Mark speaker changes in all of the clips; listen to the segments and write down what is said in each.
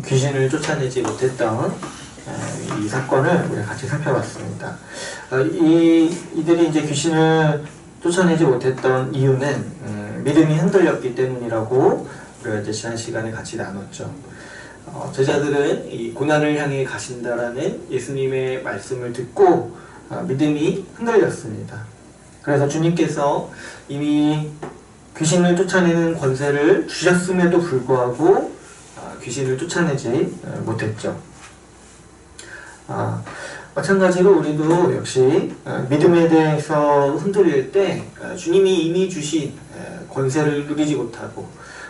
Speaker 1: 귀신을 쫓아내지 못했던 이 사건을 우리가 같이 살펴봤습니다. 이들이 이제 귀신을 쫓아내지 못했던 이유는 믿음이 흔들렸기 때문이라고 우리가 이제 지난 시간에 같이 나눴죠. 제자들은 이 고난을 향해 가신다라는 예수님의 말씀을 듣고 믿음이 흔들렸습니다. 그래서 주님께서 이미 귀신을 쫓아내는 권세를 주셨음에도 불구하고 귀신을 쫓아내지 못했죠. 마찬가지로 우리도 역시 믿음에 대해서 흔들릴 때 주님이 이미 주신 권세를 누리지 못하고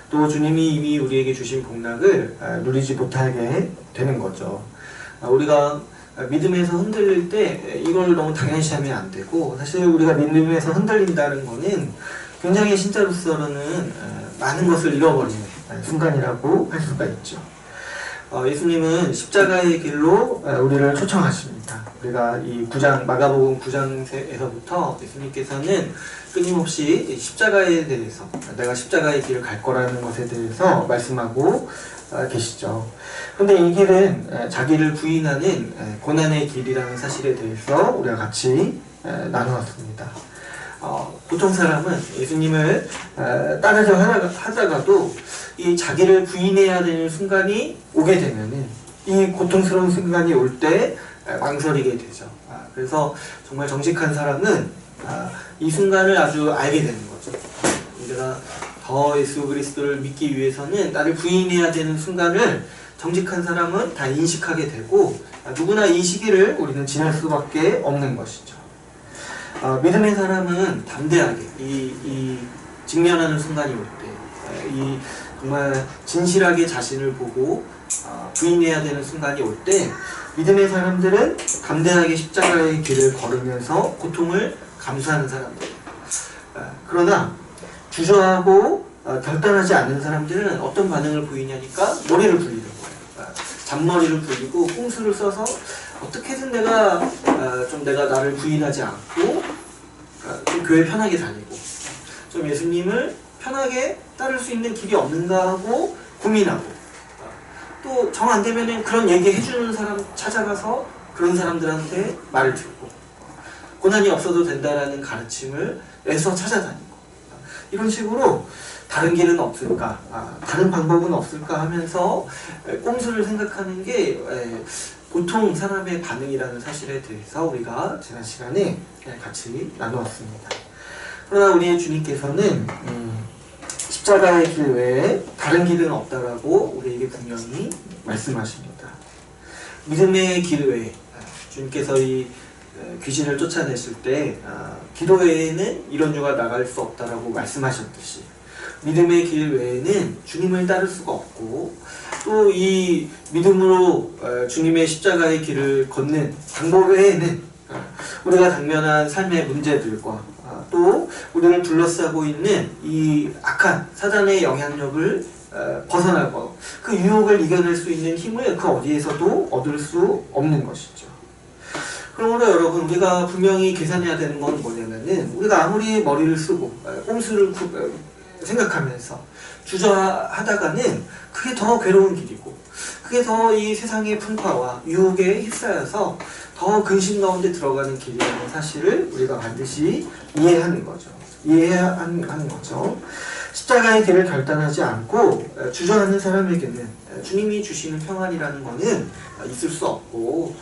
Speaker 1: 또 주님이 이미 우리에게 주신 복락을 누리지 못하게 되는 거죠. 우리가 믿음에서 흔들릴 때 이걸 너무 당연시하면 안 되고, 사실 우리가 믿음에서 흔들린다는 거는 굉장히 신자로서는 많은 것을 잃어버리는 순간이라고 할 수가 있죠. 예수님은 십자가의 길로 우리를 초청하십니다. 우리가 이 마가복음 9장에서부터 예수님께서는 끊임없이 십자가에 대해서, 내가 십자가의 길을 갈 거라는 것에 대해서 말씀하고 계시죠. 그런데 이 길은 자기를 부인하는 고난의 길이라는 사실에 대해서 우리가 같이 나누었습니다. 보통 사람은 예수님을 따르려 하다가도 이 자기를 부인해야 되는 순간이 오게 되면은, 이 고통스러운 순간이 올 때 망설이게 되죠. 그래서 정말 정직한 사람은 이 순간을 아주 알게 되는 거죠. 내가 더 예수 그리스도를 믿기 위해서는 나를 부인해야 되는 순간을 정직한 사람은 다 인식하게 되고, 누구나 이 시기를 우리는 지날 수밖에 없는 것이죠. 믿음의 사람은 담대하게 이 직면하는 순간이 올 때, 이 정말 진실하게 자신을 보고 부인해야 되는 순간이 올 때, 믿음의 사람들은 담대하게 십자가의 길을 걸으면서 고통을 감수하는 사람들. 그러나 주저하고 결단하지 않는 사람들은 어떤 반응을 보이냐니까 머리를 굴리는 거예요. 잔머리를 굴리고 꼼수를 써서 어떻게든 내가 나를 부인하지 않고 좀 교회 편하게 다니고 좀 예수님을 편하게 따를 수 있는 길이 없는가 하고 고민하고, 또 정 안 되면은 그런 얘기 해주는 사람 찾아가서 그런 사람들한테 말을 듣고, 고난이 없어도 된다라는 가르침을 애써 찾아다니고, 이런 식으로 다른 길은 없을까, 다른 방법은 없을까 하면서 꼼수를 생각하는 게 보통 사람의 반응이라는 사실에 대해서 우리가 지난 시간에 같이 나누었습니다. 그러나 우리의 주님께서는 십자가의 길 외에 다른 길은 없다라고 우리에게 분명히 말씀하십니다. 믿음의 길 외에, 주님께서 이 귀신을 쫓아내실 때 기도 외에는 이런 유가 나갈 수 없다라고 말씀하셨듯이, 믿음의 길 외에는 주님을 따를 수가 없고, 또 이 믿음으로 주님의 십자가의 길을 걷는 방법 외에는 우리가 당면한 삶의 문제들과 또 우리를 둘러싸고 있는 이 악한 사단의 영향력을 벗어나고 그 유혹을 이겨낼 수 있는 힘을 그 어디에서도 얻을 수 없는 것이죠. 그러므로 여러분, 우리가 분명히 계산해야 되는 건 뭐냐면은, 우리가 아무리 머리를 쓰고 꼼수를 생각하면서 주저하다가는 그게 더 괴로운 길이고, 그게 더 이 세상의 풍파와 유혹에 휩싸여서 더 근심 가운데 들어가는 길이라는 사실을 우리가 반드시 이해하는 거죠. 이해해야 하는 거죠. 십자가의 길을 결단하지 않고 주저하는 사람에게는 주님이 주시는 평안이라는 것은 있을 수 없고,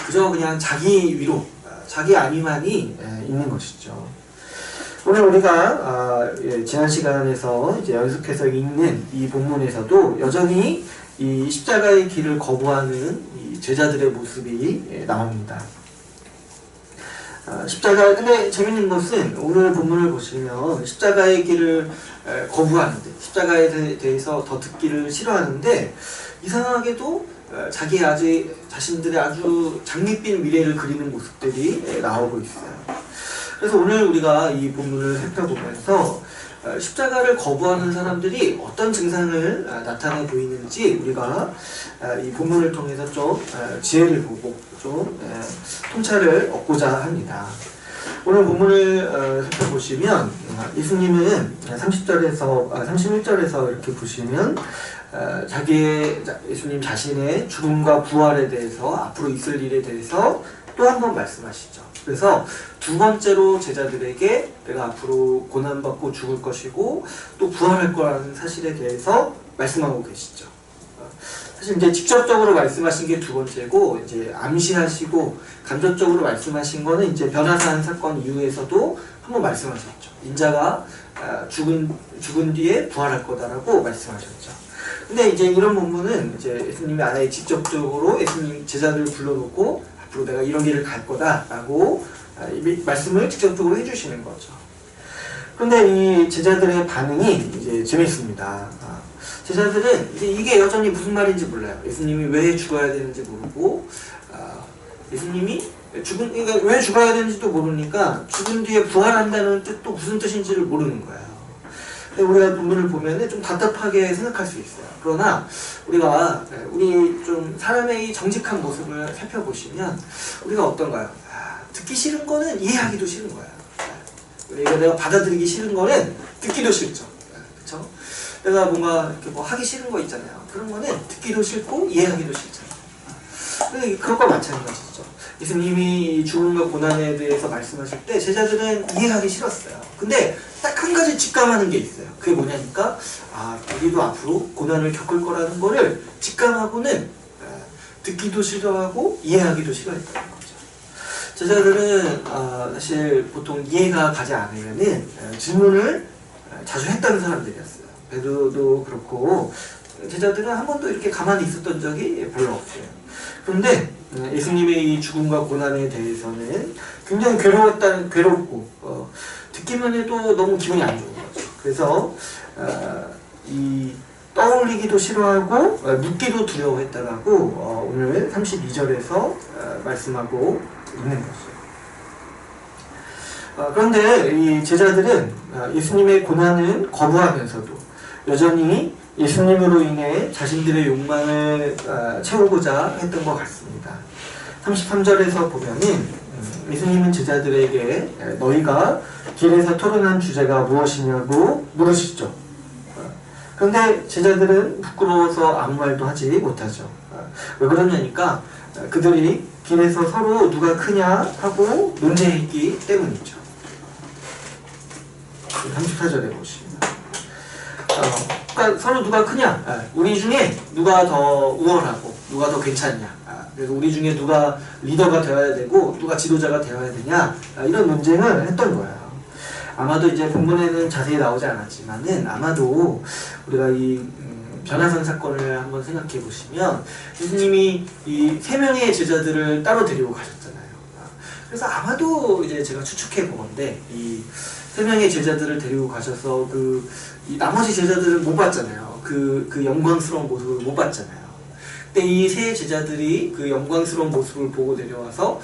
Speaker 1: 그저 그냥 자기 위로, 자기 안위만이 있는 것이죠. 오늘 우리가 지난 시간에서 이제 연속해서 읽는 이 본문에서도 여전히 이 십자가의 길을 거부하는 이 제자들의 모습이 나옵니다. 근데 재밌는 것은 오늘 본문을 보시면 십자가의 길을 거부하는데, 십자가에 대해서 더 듣기를 싫어하는데, 이상하게도 자신들의 아주 장밋빛 미래를 그리는 모습들이 나오고 있어요. 그래서 오늘 우리가 이 본문을 살펴보면서 십자가를 거부하는 사람들이 어떤 증상을 나타내 보이는지 우리가 이 본문을 통해서 좀 지혜를 보고 좀 통찰을 얻고자 합니다. 오늘 본문을 살펴보시면 예수님은 31절에서 이렇게 보시면 예수님 자신의 죽음과 부활에 대해서 앞으로 있을 일에 대해서 또 한 번 말씀하시죠. 그래서 두 번째로 제자들에게 내가 앞으로 고난받고 죽을 것이고 또 부활할 거라는 사실에 대해서 말씀하고 계시죠. 사실 이제 직접적으로 말씀하신 게 두 번째고, 이제 암시하시고 간접적으로 말씀하신 거는 이제 변화산 사건 이후에서도 한번 말씀하셨죠. 인자가 죽은 뒤에 부활할 거다라고 말씀하셨죠. 근데 이제 이런 본문은 이제 예수님이 아예 직접적으로 예수님 제자들을 불러놓고 앞으로 내가 이런 길을 갈 거다라고 말씀을 직접적으로 해주시는 거죠. 그런데 이 제자들의 반응이 이제 재밌습니다. 제자들은 이제 이게 여전히 무슨 말인지 몰라요. 예수님이 왜 죽어야 되는지 모르고, 예수님이 그러니까 왜 죽어야 되는지도 모르니까 죽은 뒤에 부활한다는 뜻도 무슨 뜻인지를 모르는 거예요. 우리가 본문을 보면은 좀 답답하게 생각할 수 있어요. 그러나 우리 좀 사람의 이 정직한 모습을 살펴보시면 우리가 어떤가요? 듣기 싫은 거는 이해하기도 싫은 거예요. 내가 받아들이기 싫은 거는 듣기도 싫죠. 그렇죠? 내가 뭔가 이렇게 뭐 하기 싫은 거 있잖아요. 그런 거는 듣기도 싫고 이해하기도 싫잖아요. 그것과 마찬가지죠. 예수님이 죽음과 고난에 대해서 말씀하실 때 제자들은 이해하기 싫었어요. 근데 딱 한 가지 직감하는 게 있어요. 그게 뭐냐니까 우리도 앞으로 고난을 겪을 거라는 거를 직감하고는 듣기도 싫어하고 이해하기도 싫어했다는 거죠. 제자들은 사실 보통 이해가 가지 않으면은 질문을 자주 했다는 사람들이었어요. 베드로도 그렇고 제자들은 한 번도 이렇게 가만히 있었던 적이 별로 없어요. 그런데 예수님의 이 죽음과 고난에 대해서는 굉장히 괴롭고 듣기만 해도 너무 기분이 안 좋은 거죠. 그래서 떠올리기도 싫어하고 묻기도 두려워했다라고 오늘 32절에서 말씀하고 있는 거죠. 그런데 이 제자들은 예수님의 고난은 거부하면서도 여전히 예수님으로 인해 자신들의 욕망을 채우고자 했던 것 같습니다. 33절에서 보면은 예수님은 제자들에게 너희가 길에서 토론한 주제가 무엇이냐고 물으시죠. 그런데 제자들은 부끄러워서 아무 말도 하지 못하죠. 왜 그러냐니까 그들이 길에서 서로 누가 크냐 하고 논쟁했기 때문이죠. 34절에 보시면 그러니까 서로 누가 크냐, 우리 중에 누가 더 우월하고 누가 더 괜찮냐, 그래서 우리 중에 누가 리더가 되어야 되고 누가 지도자가 되어야 되냐, 이런 논쟁을 했던 거예요. 아마도 이제 본문에는 자세히 나오지 않았지만은 아마도 우리가 이 변화산 사건을 한번 생각해 보시면 예수님이 이 3명의 제자들을 따로 데리고 가셨잖아요. 그래서 아마도 이제 제가 추측해 보건데 이 3명의 제자들을 데리고 가셔서 이 나머지 제자들을 못 봤잖아요. 그 영광스러운 모습을 못 봤잖아요. 근데 이 세 제자들이 그 영광스러운 모습을 보고 내려와서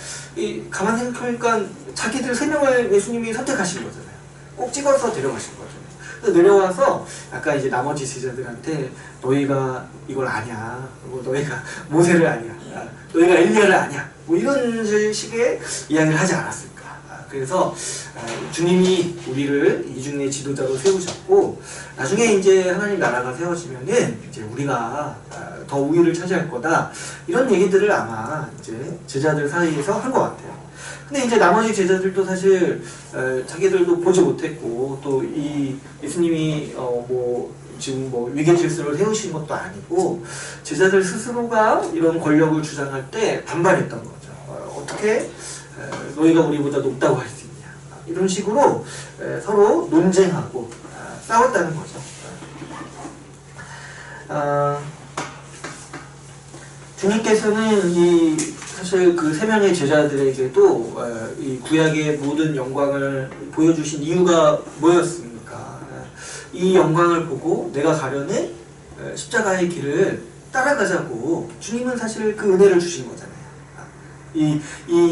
Speaker 1: 가만히 생각하니까 자기들 3명을 예수님이 선택하신 거잖아요. 꼭 찍어서 데려가신 거잖아요. 그래서 내려와서 아까 이제 나머지 제자들한테 너희가 이걸 아냐, 뭐 너희가 모세를 아냐, 너희가 엘리야를 아냐, 뭐 이런 식의 이야기를 하지 않았을까. 그래서 주님이 우리를 이중의 지도자로 세우셨고 나중에 이제 하나님 나라가 세워지면은 이제 우리가 더 우위를 차지할 거다, 이런 얘기들을 아마 이제 제자들 사이에서 한 것 같아요. 근데 이제 나머지 제자들도 사실 자기들도 보지 못했고 또 이 예수님이 지금 위계 질서를 세우신 것도 아니고 제자들 스스로가 이런 권력을 주장할 때 반발했던 거죠. 어떻게 너희가 우리보다 높다고 할 수 있냐, 이런 식으로 서로 논쟁하고 싸웠다는 거죠. 주님께서는 사실 그 3명의 제자들에게도 이 구약의 모든 영광을 보여주신 이유가 뭐였습니까? 이 영광을 보고 내가 가려는 십자가의 길을 따라가자고 주님은 사실 그 은혜를 주신 거잖아요. 이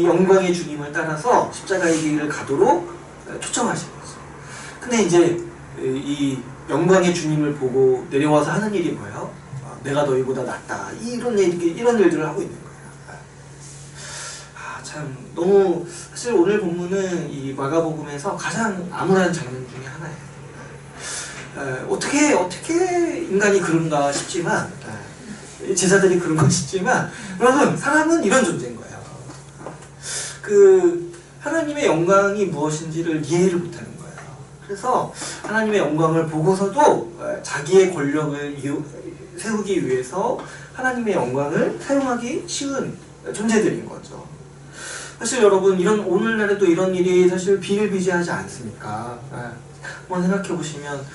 Speaker 1: 영광의 주님을 따라서 십자가의 길을 가도록 초청하신 거죠. 근데 이제 이 영광의 주님을 보고 내려와서 하는 일이 뭐예요? 내가 너희보다 낫다, 이런 일들을 하고 있는 거예요. 참 너무 사실 오늘 본문은 이 마가복음에서 가장 암울한 장면 중에 하나예요. 어떻게 인간이 그런가 싶지만 제자들이 그런 거 싶지만 여러분 사람은 이런 존재인 거예요. 그 하나님의 영광이 무엇인지를 이해를 못하는 거예요. 그래서 하나님의 영광을 보고서도 자기의 권력을 세우기 위해서 하나님의 영광을 사용하기 쉬운 존재들인 거죠. 사실 여러분 오늘날에도 이런 일이 사실 비일비재하지 않습니까? 한번 생각해 보시면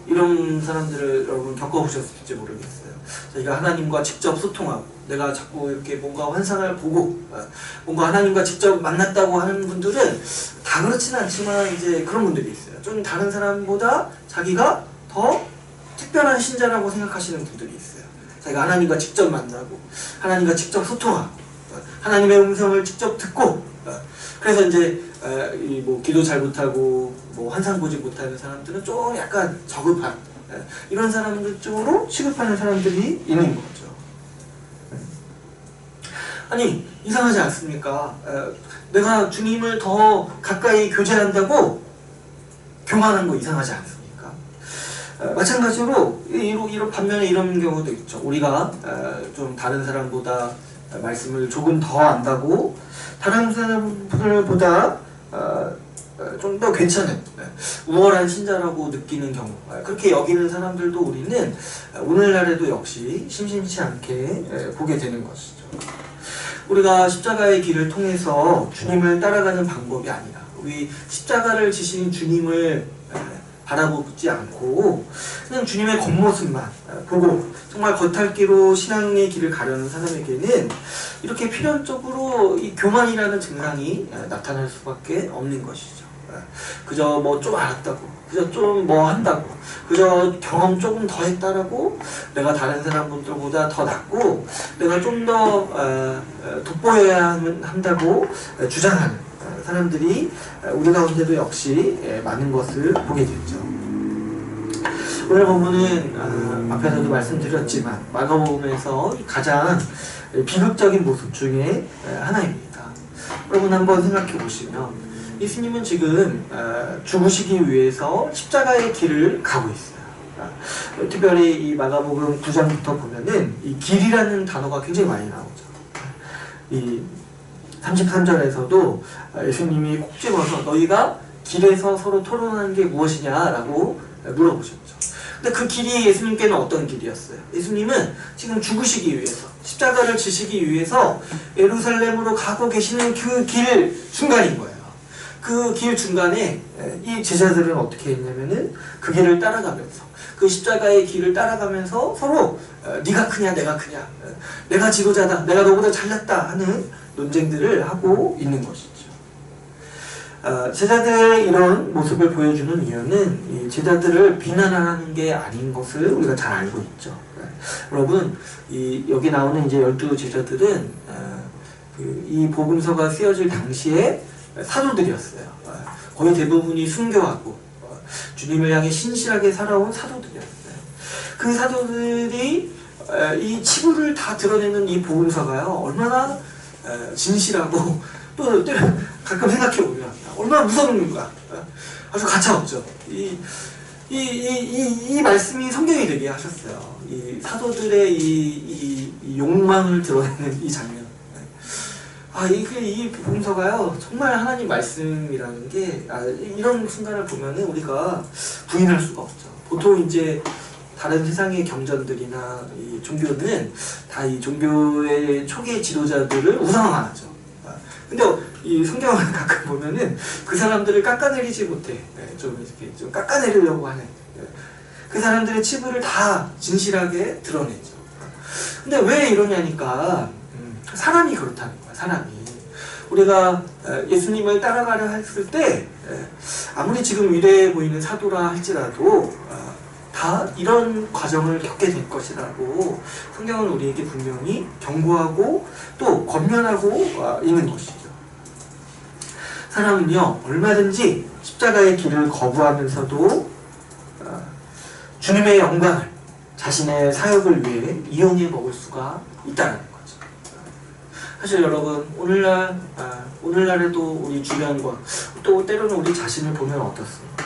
Speaker 1: 이런 사람들을 여러분 겪어보셨을지 모르겠어요. 저희가 하나님과 직접 소통하고 내가 자꾸 이렇게 뭔가 환상을 보고 뭔가 하나님과 직접 만났다고 하는 분들은 다 그렇지는 않지만 이제 그런 분들이 있어요. 좀 다른 사람보다 자기가 더 특별한 신자라고 생각하시는 분들이 있어요. 자기가 하나님과 직접 만나고 하나님과 직접 소통하고 하나님의 음성을 직접 듣고 그래서 이제 뭐 기도 잘 못하고 뭐 환상 보지 못하는 사람들은 좀 약간 저급한 이런 사람들 쪽으로 취급하는 사람들이 있는 거죠. 아니 이상하지 않습니까? 내가 주님을 더 가까이 교제한다고 교만한 거 이상하지 않습니까? 마찬가지로 이런 반면에 이런 경우도 있죠. 우리가 좀 다른 사람보다 말씀을 조금 더 안다고 다른 사람들보다 좀 더 괜찮은 우월한 신자라고 느끼는 경우 그렇게 여기는 사람들도 우리는 오늘날에도 역시 심심치 않게 보게 되는 것이죠. 우리가 십자가의 길을 통해서 주님을 따라가는 방법이 아니라 우리 십자가를 지신 주님을 바라보지 않고 그냥 주님의 겉모습만 보고 정말 겉핥기로 신앙의 길을 가려는 사람에게는 이렇게 필연적으로 이 교만이라는 증상이 나타날 수밖에 없는 것이죠. 그저 뭐 좀 알았다고, 그저 좀 뭐 한다고, 그저 경험 조금 더 했다라고 내가 다른 사람들보다 더 낫고 내가 좀 더 돋보여야 한다고 주장하는 사람들이 우리 가운데도 역시 많은 것을 보게 됐죠. 오늘 본문은 앞에서도 말씀드렸지만 마가복음에서 가장 비극적인 모습 중에 하나입니다. 여러분 한번 생각해 보시면 예수님은 지금 죽으시기 위해서 십자가의 길을 가고 있어요. 특별히 이 마가복음 9장부터 보면은 이 길이라는 단어가 굉장히 많이 나오죠. 이 33절에서도 예수님이 콕 집어서 너희가 길에서 서로 토론하는 게 무엇이냐라고 물어보셨죠. 근데 그 길이 예수님께는 어떤 길이었어요? 예수님은 지금 죽으시기 위해서 십자가를 지시기 위해서 예루살렘으로 가고 계시는 그 길 중간인 거예요. 그 길 중간에 이 제자들은 어떻게 했냐면은 그 길을 따라가면서 그 십자가의 길을 따라가면서 서로 네가 크냐 내가 크냐 내가 지도자다 내가 너보다 잘났다 하는 논쟁들을 하고 있는 것이죠. 제자들의 이런 모습을 보여주는 이유는 이 제자들을 비난하는 게 아닌 것을 우리가 잘 알고 있죠. 여러분 여기 나오는 이제 12 제자들은 이 복음서가 쓰여질 당시에 사도들이었어요. 거의 대부분이 순교하고 주님을 향해 신실하게 살아온 사도들이었어요. 그 사도들이 이 치부를 다 드러내는 이 복음서가요 얼마나 진실하고 또 가끔 생각해보면 얼마나 무서운가 아주 가차없죠. 이 말씀이 성경이 되게 하셨어요. 이 사도들의 이 욕망을 드러내는 이 장면. 이 복음서가요 정말 하나님 말씀이라는 게 이런 순간을 보면은 우리가 부인할 수가 없죠. 보통 이제 다른 세상의 경전들이나 이 종교는 다 이 종교의 초기 지도자들을 우상화하죠. 근데 이 성경을 가끔 보면은 그 사람들을 깎아내리지 못해 좀 이렇게 좀 깎아내리려고 하는 그 사람들의 치부를 다 진실하게 드러내죠. 근데 왜 이러냐니까 사람이 그렇다는 거야. 사람이 우리가 예수님을 따라가려 했을 때 아무리 지금 위대해 보이는 사도라 할지라도 다 이런 과정을 겪게 될 것이라고 성경은 우리에게 분명히 경고하고 또 권면하고 있는 것이죠. 사람은요 얼마든지 십자가의 길을 거부하면서도 주님의 영광을 자신의 사역을 위해 이용해 먹을 수가 있다는 거죠. 사실 여러분 오늘날에도 우리 주변과 또 때로는 우리 자신을 보면 어떻습니까?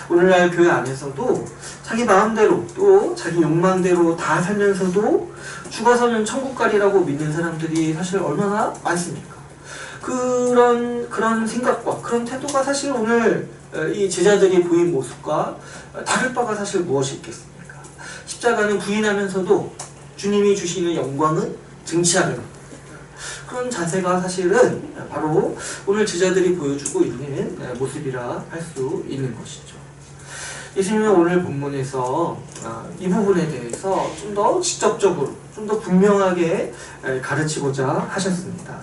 Speaker 1: 오늘날 교회 안에서도 자기 마음대로 또 자기 욕망대로 다 살면서도 죽어서는 천국 가리라고 믿는 사람들이 사실 얼마나 많습니까? 그런 생각과 그런 태도가 사실 오늘 이 제자들이 보인 모습과 다를 바가 사실 무엇이 있겠습니까? 십자가는 부인하면서도 주님이 주시는 영광은 증치하는 그런 자세가 사실은 바로 오늘 제자들이 보여주고 있는 모습이라 할 수 있는 것이죠. 예수님은 오늘 본문에서 이 부분에 대해서 좀 더 직접적으로, 좀 더 분명하게 가르치고자 하셨습니다.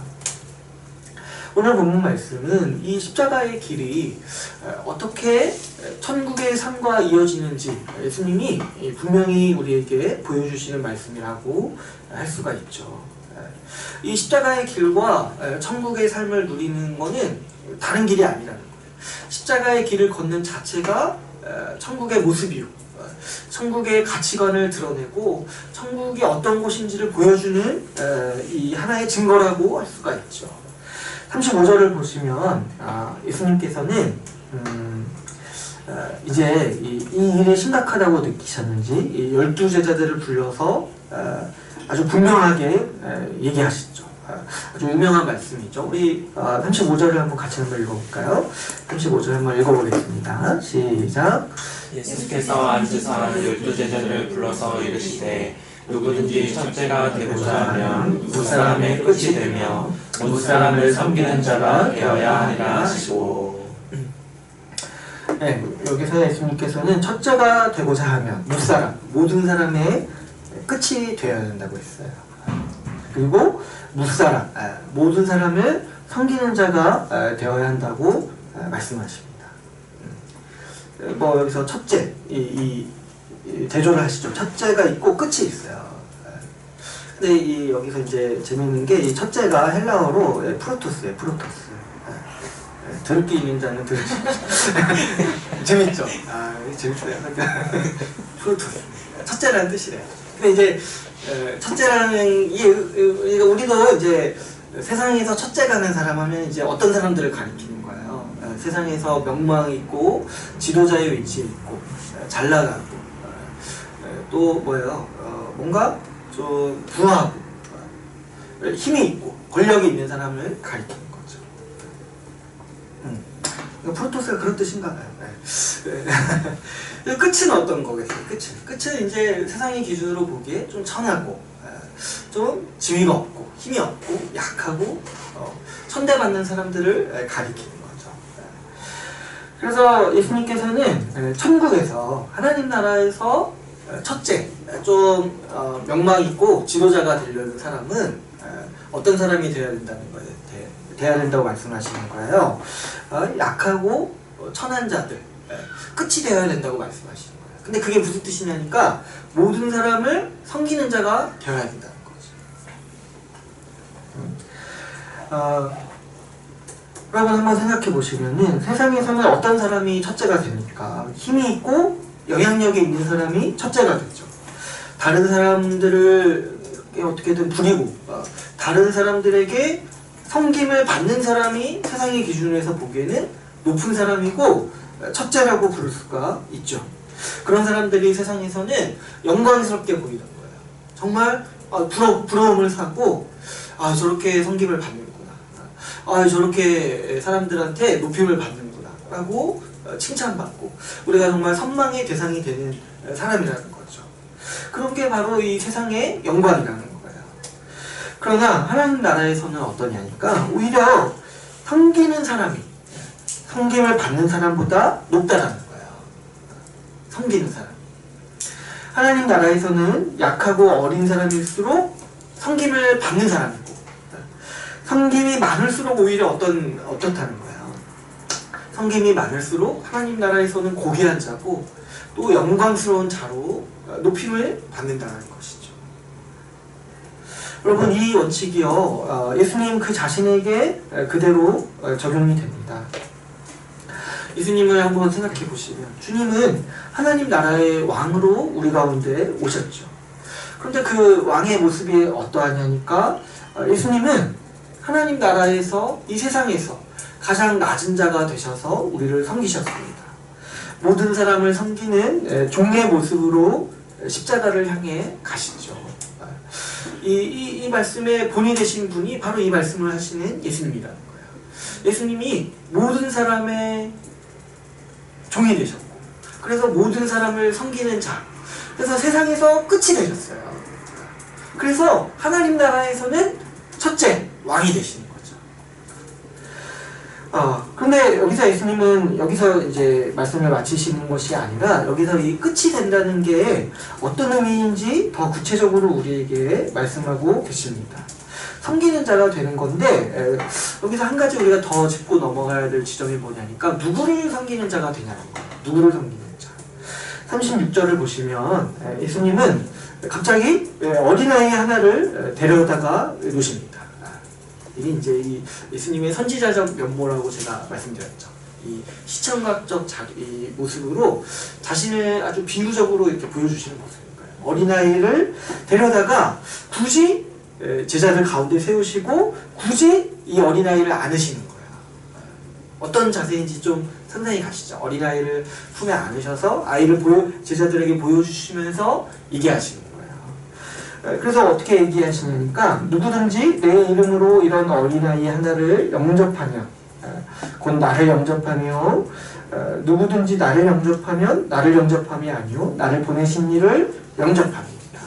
Speaker 1: 오늘 본문 말씀은 이 십자가의 길이 어떻게 천국의 삶과 이어지는지 예수님이 분명히 우리에게 보여주시는 말씀이라고 할 수가 있죠. 이 십자가의 길과 천국의 삶을 누리는 것은 다른 길이 아니라는 거예요. 십자가의 길을 걷는 자체가 천국의 모습이요, 천국의 가치관을 드러내고 천국이 어떤 곳인지를 보여주는 이 하나의 증거라고 할 수가 있죠. 35절을 보시면 예수님께서는 이제 이 일이 심각하다고 느끼셨는지 이 12제자들을 불러서 아주 분명하게 얘기하시죠. 아주 유명한 말씀이죠. 우리 35절을 한번 같이 한번 읽어볼까요? 35절 한번 읽어보겠습니다. 시작.
Speaker 2: 예수께서 앉으사 12제자를 불러서 이르시되 누구든지 첫째가 되고자 하면 무사람의 끝이 되며 무사람을 섬기는 자가 되어야 하리라 하시고.
Speaker 1: 네, 여기서 예수님께서는 첫째가 되고자 하면 무사람, 모든 사람의 끝이 되어야 된다고 했어요. 그리고 무사람, 모든 사람을 섬기는 자가 되어야 한다고 말씀하십니다. 뭐 여기서 첫째, 이 대조를 하시죠. 첫째가 있고 끝이 있어요. 근데 여기서 이제 재밌는 게 이 첫째가 헬라어로 프로토스예요. 프로토스. 들을 게 있는 자는 들으시. 재밌죠? 재밌어요. 프로토스. 첫째라는 뜻이래요. 근데 이제 첫째라는 우리도 이제 세상에서 첫째가 된 사람 하면 이제 어떤 사람들을 가리키는 거예요. 세상에서 명망이 있고 지도자의 위치에 있고 잘 나가고 또 뭐예요? 뭔가 좀 부하고 힘이 있고 권력이 있는 사람을 가리키는 거죠. 프로토스가 그런 뜻인가 봐요. 끝은 어떤 거겠어요? 끝은 이제 세상의 기준으로 보기에 좀 천하고 좀 지위가 없고 힘이 없고 약하고 천대받는 사람들을 가리키는 거죠. 그래서 예수님께서는 천국에서 하나님 나라에서 첫째 좀 명망 있고 지도자가 되려는 사람은 어떤 사람이 되어야 된다는 거예요. 돼야 된다고 말씀하시는 거예요. 약하고 천한 자들 끝이 되어야 된다고 말씀하시는 거예요. 근데 그게 무슨 뜻이냐니까 모든 사람을 섬기는 자가 되어야 된다는 거지. 여러분 한번 생각해 보시면은 세상에서는 어떤 사람이 첫째가 됩니까? 힘이 있고 영향력이 있는 사람이 첫째가 되죠. 다른 사람들을 어떻게든 부리고 다른 사람들에게 섬김을 받는 사람이 세상의 기준에서 보기에는 높은 사람이고 첫째라고 부를 수가 있죠. 그런 사람들이 세상에서는 영광스럽게 보이는 거예요. 정말 부러움을 사고 저렇게 섬김을 받는구나, 저렇게 사람들한테 높임을 받는구나 라고 칭찬받고 우리가 정말 선망의 대상이 되는 사람이라는 거죠. 그런 게 바로 이 세상의 영광이라는 거예요. 그러나 하나님 나라에서는 어떠냐니까 오히려 섬기는 사람이 섬김을 받는 사람보다 높다라는 거예요. 섬기는 사람. 하나님 나라에서는 약하고 어린 사람일수록 섬김을 받는 사람이고 섬김이 많을수록 오히려 어떻다는 거예요. 섬김이 많을수록 하나님 나라에서는 고귀한 자고 또 영광스러운 자로 높임을 받는다는 것이죠. 여러분 이 원칙이요 예수님 그 자신에게 그대로 적용이 됩니다. 예수님을 한번 생각해 보시면 주님은 하나님 나라의 왕으로 우리 가운데 오셨죠. 그런데 그 왕의 모습이 어떠하냐니까 예수님은 하나님 나라에서 이 세상에서 가장 낮은 자가 되셔서 우리를 섬기셨습니다. 모든 사람을 섬기는 종의 모습으로 십자가를 향해 가시죠. 이 말씀의 본이 되신 분이 바로 이 말씀을 하시는 예수님이라는 거예요. 예수님이 모든 사람의 종이 되셨고, 그래서 모든 사람을 섬기는 자, 그래서 세상에서 끝이 되셨어요. 그래서 하나님 나라에서는 첫째 왕이 되시는 거죠. 그런데 여기서 예수님은 여기서 이제 말씀을 마치시는 것이 아니라 여기서 이 끝이 된다는 게 어떤 의미인지 더 구체적으로 우리에게 말씀하고 계십니다. 섬기는 자가 되는 건데 여기서 한 가지 우리가 더 짚고 넘어가야 될 지점이 뭐냐니까 누구를 섬기는 자가 되냐는 거예요. 누구를 섬기는 자. 36절을 보시면 예수님은 갑자기 어린아이 하나를 데려다가 놓으십니다. 이게 이제 이 예수님의 선지자적 면모라고 제가 말씀드렸죠. 이 시청각적 이 모습으로 자신을 아주 비유적으로 이렇게 보여주시는 모습인 거예요. 어린아이를 데려다가 굳이 제자들 가운데 세우시고 굳이 이 어린아이를 안으시는 거예요. 어떤 자세인지 좀 상상이 가시죠. 어린아이를 품에 안으셔서 아이를 제자들에게 보여주시면서 얘기하시는 거예요. 그래서 어떻게 얘기하시냐니까 누구든지 내 이름으로 이런 어린아이 하나를 영접하면 곧 나를 영접하며 누구든지 나를 영접하면 나를 영접함이 아니요 나를 보내신 이를 영접합니다.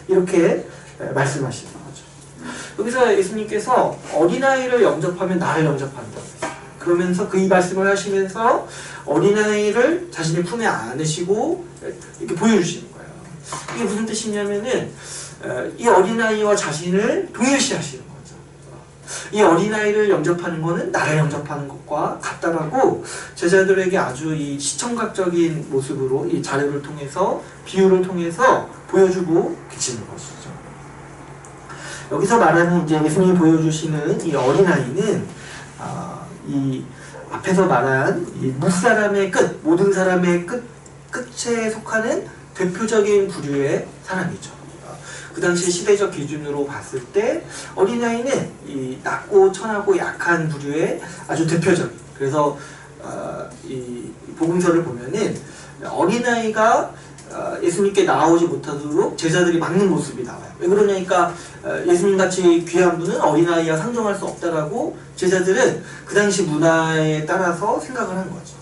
Speaker 1: 이렇게 말씀하시는 거죠. 여기서 예수님께서 어린아이를 영접하면 나를 영접한다. 그러면서 그 이 말씀을 하시면서 어린아이를 자신의 품에 안으시고 이렇게 보여주시는 거예요. 이게 무슨 뜻이냐면은 이 어린아이와 자신을 동일시하시는 거죠. 이 어린아이를 영접하는 것은 나를 영접하는 것과 같다라고 제자들에게 아주 이 시청각적인 모습으로 이 자료를 통해서 비유를 통해서 보여주고 계시는 것이죠. 여기서 말하는 이제 예수님이 보여주시는 이 어린아이는 이 앞에서 말한 이 무사람의 끝, 모든 사람의 끝에 속하는 대표적인 부류의 사람이죠. 그 당시 시대적 기준으로 봤을 때 어린아이는 이 낮고 천하고 약한 부류의 아주 대표적인. 그래서 이 복음서를 보면은 어린아이가 예수님께 나오지 못하도록 제자들이 막는 모습이 나와요. 왜 그러냐니까 예수님같이 귀한 분은 어린아이와 상종할 수 없다라고 제자들은 그 당시 문화에 따라서 생각을 한 거죠.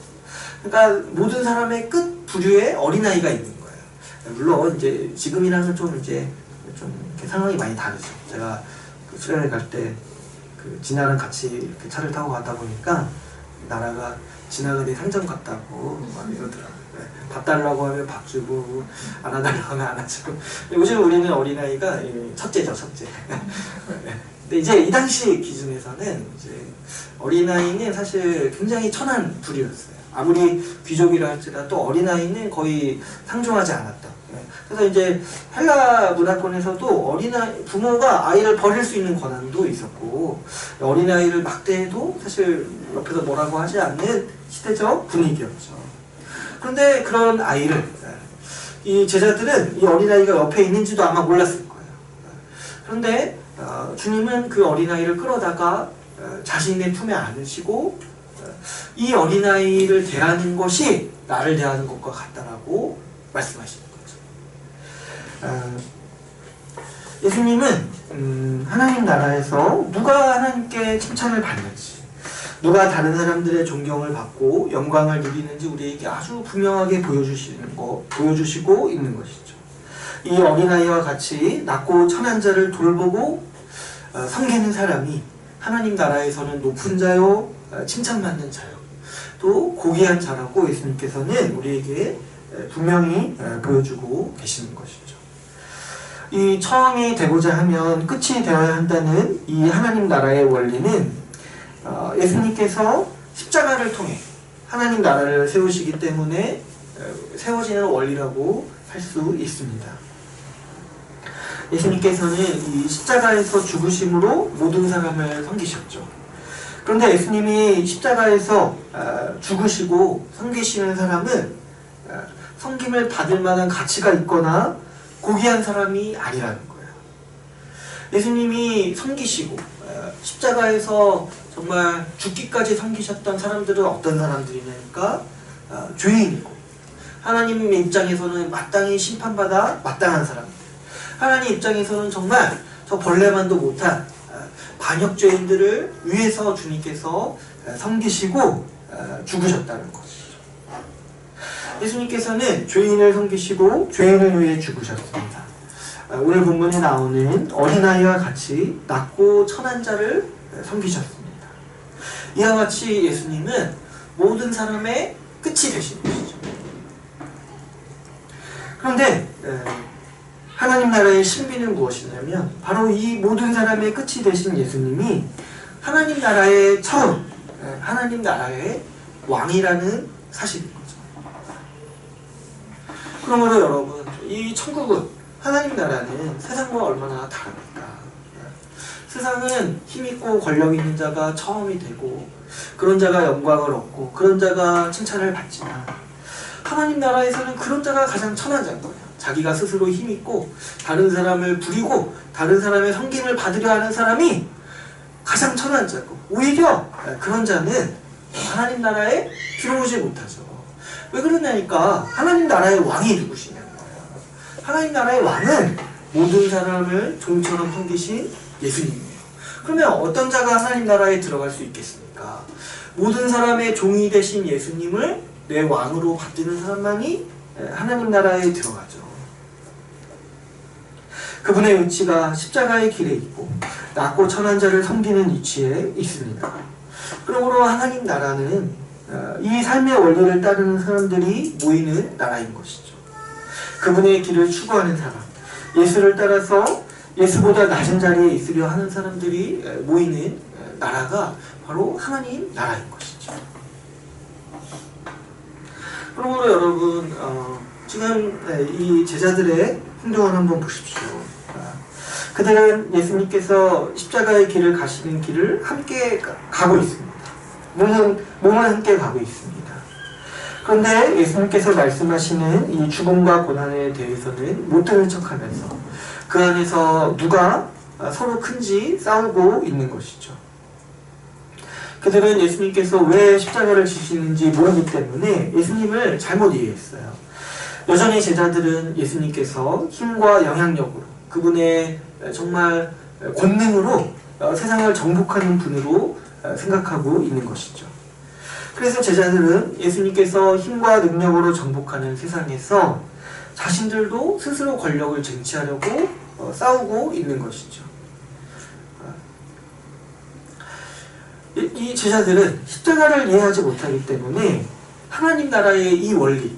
Speaker 1: 그러니까 모든 사람의 끝 부류에 어린아이가 있는 거예요. 물론 이제 지금이랑은 좀 이제 좀 이렇게 상황이 많이 다르죠. 제가 그 수련회 갈 때 그 진아랑 같이 이렇게 차를 타고 가다 보니까 나라가 지나가니 상점 갔다고 막 이러더라고요. 밥 달라고 하면 밥 주고 안아달라고 하면 안아주고. 요즘 우리는 어린아이가 첫째죠, 첫째. 근데 이제 이 당시 기준에서는 이제 어린아이는 사실 굉장히 천한 부류였어요. 아무리 귀족이라 할지라도 어린아이는 거의 상종하지 않았다. 그래서 이제 헬라 문화권에서도 부모가 아이를 버릴 수 있는 권한도 있었고 어린아이를 막대해도 사실 옆에서 뭐라고 하지 않는 시대적 분위기였죠. 그런데 그런 아이를 이 제자들은 이 어린아이가 옆에 있는지도 아마 몰랐을 거예요. 그런데 주님은 그 어린아이를 끌어다가 자신의 품에 안으시고 이 어린아이를 대하는 것이 나를 대하는 것과 같다라고 말씀하시는 거죠. 예수님은 하나님 나라에서 누가 하나님께 칭찬을 받는지, 누가 다른 사람들의 존경을 받고 영광을 누리는지 우리에게 아주 분명하게 보여주시고 있는 것이죠. 이 어린아이와 같이 낮고 천한 자를 돌보고 섬기는 사람이 하나님 나라에서는 높은 자요, 칭찬받는 자요, 또 고귀한 자라고 예수님께서는 우리에게 분명히 보여주고 계시는 것이죠. 이 처음이 되고자 하면 끝이 되어야 한다는 이 하나님 나라의 원리는 예수님께서 십자가를 통해 하나님 나라를 세우시기 때문에 세워지는 원리라고 할 수 있습니다. 예수님께서는 이 십자가에서 죽으심으로 모든 사람을 섬기셨죠. 그런데 예수님이 십자가에서 죽으시고 섬기시는 사람은 섬김을 받을 만한 가치가 있거나 고귀한 사람이 아니라는 거예요. 예수님이 섬기시고 십자가에서 정말 죽기까지 섬기셨던 사람들은 어떤 사람들이냐니까 죄인이고, 하나님 입장에서는 마땅히 심판받아 마땅한 사람들, 하나님 입장에서는 정말 저 벌레만도 못한 반역죄인들을 위해서 주님께서 섬기시고 죽으셨다는 것이죠. 예수님께서는 죄인을 섬기시고 죄인을 위해 죽으셨습니다. 오늘 본문에 나오는 어린아이와 같이 낮고 천한 자를 섬기셨습니다. 이와 같이 예수님은 모든 사람의 끝이 되신 것이죠. 그런데 하나님 나라의 신비는 무엇이냐면 바로 이 모든 사람의 끝이 되신 예수님이 하나님 나라의 처음, 하나님 나라의 왕이라는 사실인 거죠. 그러므로 여러분, 이 천국은, 하나님 나라는 세상과 얼마나 다릅니까? 세상은 힘있고 권력 있는 자가 처음이 되고 그런 자가 영광을 얻고 그런 자가 칭찬을 받지만, 하나님 나라에서는 그런 자가 가장 천한 자인 거예요. 자기가 스스로 힘있고 다른 사람을 부리고 다른 사람의 섬김을 받으려 하는 사람이 가장 천한 자고, 오히려 그런 자는 하나님 나라에 들어오지 못하죠. 왜 그러냐니까 하나님 나라의 왕이 누구시냐는 거예요. 하나님 나라의 왕은 모든 사람을 종처럼 섬기신 예수님이에요. 그러면 어떤 자가 하나님 나라에 들어갈 수 있겠습니까? 모든 사람의 종이 되신 예수님을 내 왕으로 받드는 사람만이 하나님 나라에 들어가죠. 그분의 위치가 십자가의 길에 있고 낮고 천한 자를 섬기는 위치에 있습니다. 그러므로 하나님 나라는 이 삶의 원리를 따르는 사람들이 모이는 나라인 것이죠. 그분의 길을 추구하는 사람, 예수를 따라서 예수보다 낮은 자리에 있으려 하는 사람들이 모이는 나라가 바로 하나님 나라인 것이죠. 그러므로 여러분, 지금 이 제자들의 행동을 한번 보십시오. 그들은 예수님께서 십자가의 길을 가시는 길을 함께 가고 있습니다. 몸은 함께 가고 있습니다. 그런데 예수님께서 말씀하시는 이 죽음과 고난에 대해서는 못 들은 척하면서 그 안에서 누가 서로 큰지 싸우고 있는 것이죠. 그들은 예수님께서 왜 십자가를 지시는지 모르기 때문에 예수님을 잘못 이해했어요. 여전히 제자들은 예수님께서 힘과 영향력으로, 그분의 정말 권능으로 세상을 정복하는 분으로 생각하고 있는 것이죠. 그래서 제자들은 예수님께서 힘과 능력으로 정복하는 세상에서 자신들도 스스로 권력을 쟁취하려고 싸우고 있는 것이죠. 이 제자들은 십자가를 이해하지 못하기 때문에 하나님 나라의 이 원리,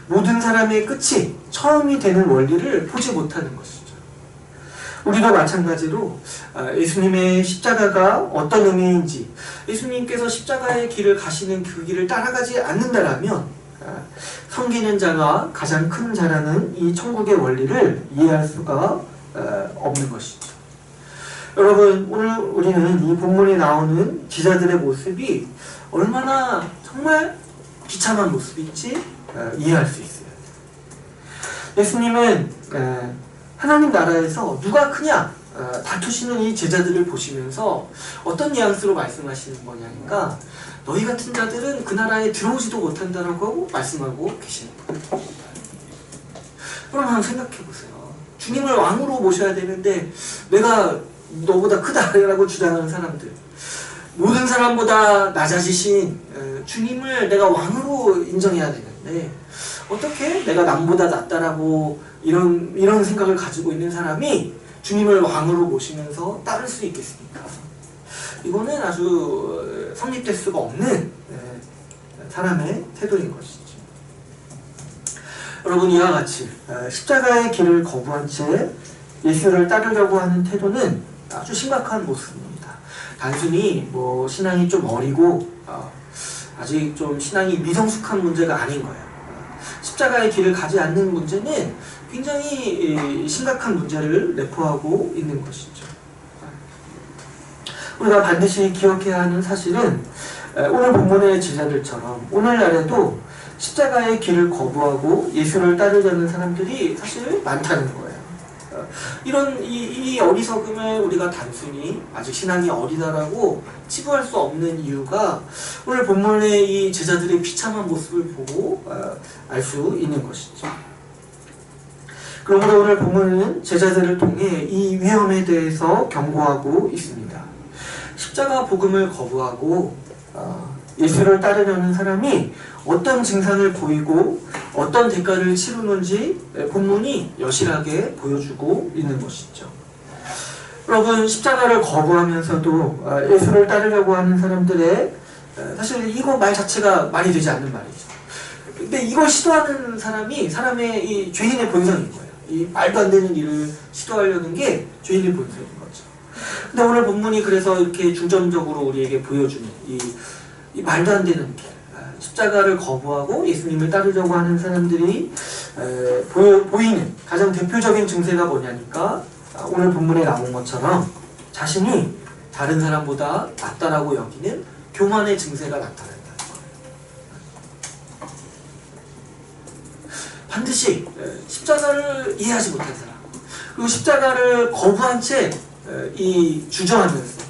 Speaker 1: 모든 사람의 끝이 처음이 되는 원리를 보지 못하는 것이죠. 우리도 마찬가지로 예수님의 십자가가 어떤 의미인지, 예수님께서 십자가의 길을 가시는 그 길을 따라가지 않는다라면 섬기는 자가 가장 큰 자라는 이 천국의 원리를 이해할 수가 없는 것이죠. 여러분, 오늘 우리는 이 본문에 나오는 제자들의 모습이 얼마나 정말 비참한 모습인지 이해할 수 있어요. 예수님은 하나님 나라에서 누가 크냐 다투시는 이 제자들을 보시면서 어떤 뉘앙스로 말씀하시는 거냐니까, 너희 같은 자들은 그 나라에 들어오지도 못한다라고 말씀하고 계시는 거예요. 그럼 한번 생각해 보세요. 주님을 왕으로 모셔야 되는데 내가 너보다 크다라고 주장하는 사람들, 모든 사람보다 낮아지신 주님을 내가 왕으로 인정해야 되는데 어떻게 내가 남보다 낫다라고 이런 생각을 가지고 있는 사람이 주님을 왕으로 모시면서 따를 수 있겠습니까? 이거는 아주 성립될 수가 없는 사람의 태도인 것이죠. 여러분, 이와 같이 십자가의 길을 거부한 채 예수를 따르려고 하는 태도는 아주 심각한 모습입니다. 단순히 신앙이 좀 어리고 아직 좀 신앙이 미성숙한 문제가 아닌 거예요. 십자가의 길을 가지 않는 문제는 굉장히 심각한 문제를 내포하고 있는 것이죠. 우리가 반드시 기억해야 하는 사실은 오늘 본문의 제자들처럼 오늘날에도 십자가의 길을 거부하고 예수를 따르려는 사람들이 사실 많다는 거예요. 이런 이 어리석음을 우리가 단순히 아직 신앙이 어리다라고 치부할 수 없는 이유가 오늘 본문의 이 제자들의 비참한 모습을 보고 알 수 있는 것이죠. 그러므로 오늘 본문은 제자들을 통해 이 위험에 대해서 경고하고 있습니다. 십자가 복음을 거부하고 예수를 따르려는 사람이 어떤 증상을 보이고 어떤 대가를 치르는지 본문이 여실하게 보여주고 있는 것이죠. 여러분, 십자가를 거부하면서도 예수를 따르려고 하는 사람들의 사실 이거 말 자체가 말이 되지 않는 말이죠. 근데 이걸 시도하는 사람이 사람의 이 죄인의 본성인 거예요. 이 말도 안 되는 일을 시도하려는 게 죄인의 본성인 거죠. 근데 오늘 본문이 그래서 이렇게 중점적으로 우리에게 보여주는 이 말도 안 되는 길, 십자가를 거부하고 예수님을 따르려고 하는 사람들이 보이는 가장 대표적인 증세가 뭐냐니까 오늘 본문에 나온 것처럼 자신이 다른 사람보다 낫다라고 여기는 교만의 증세가 나타난다는 거예요. 반드시 십자가를 이해하지 못한 사람, 그리고 십자가를 거부한 채 이 주저하면서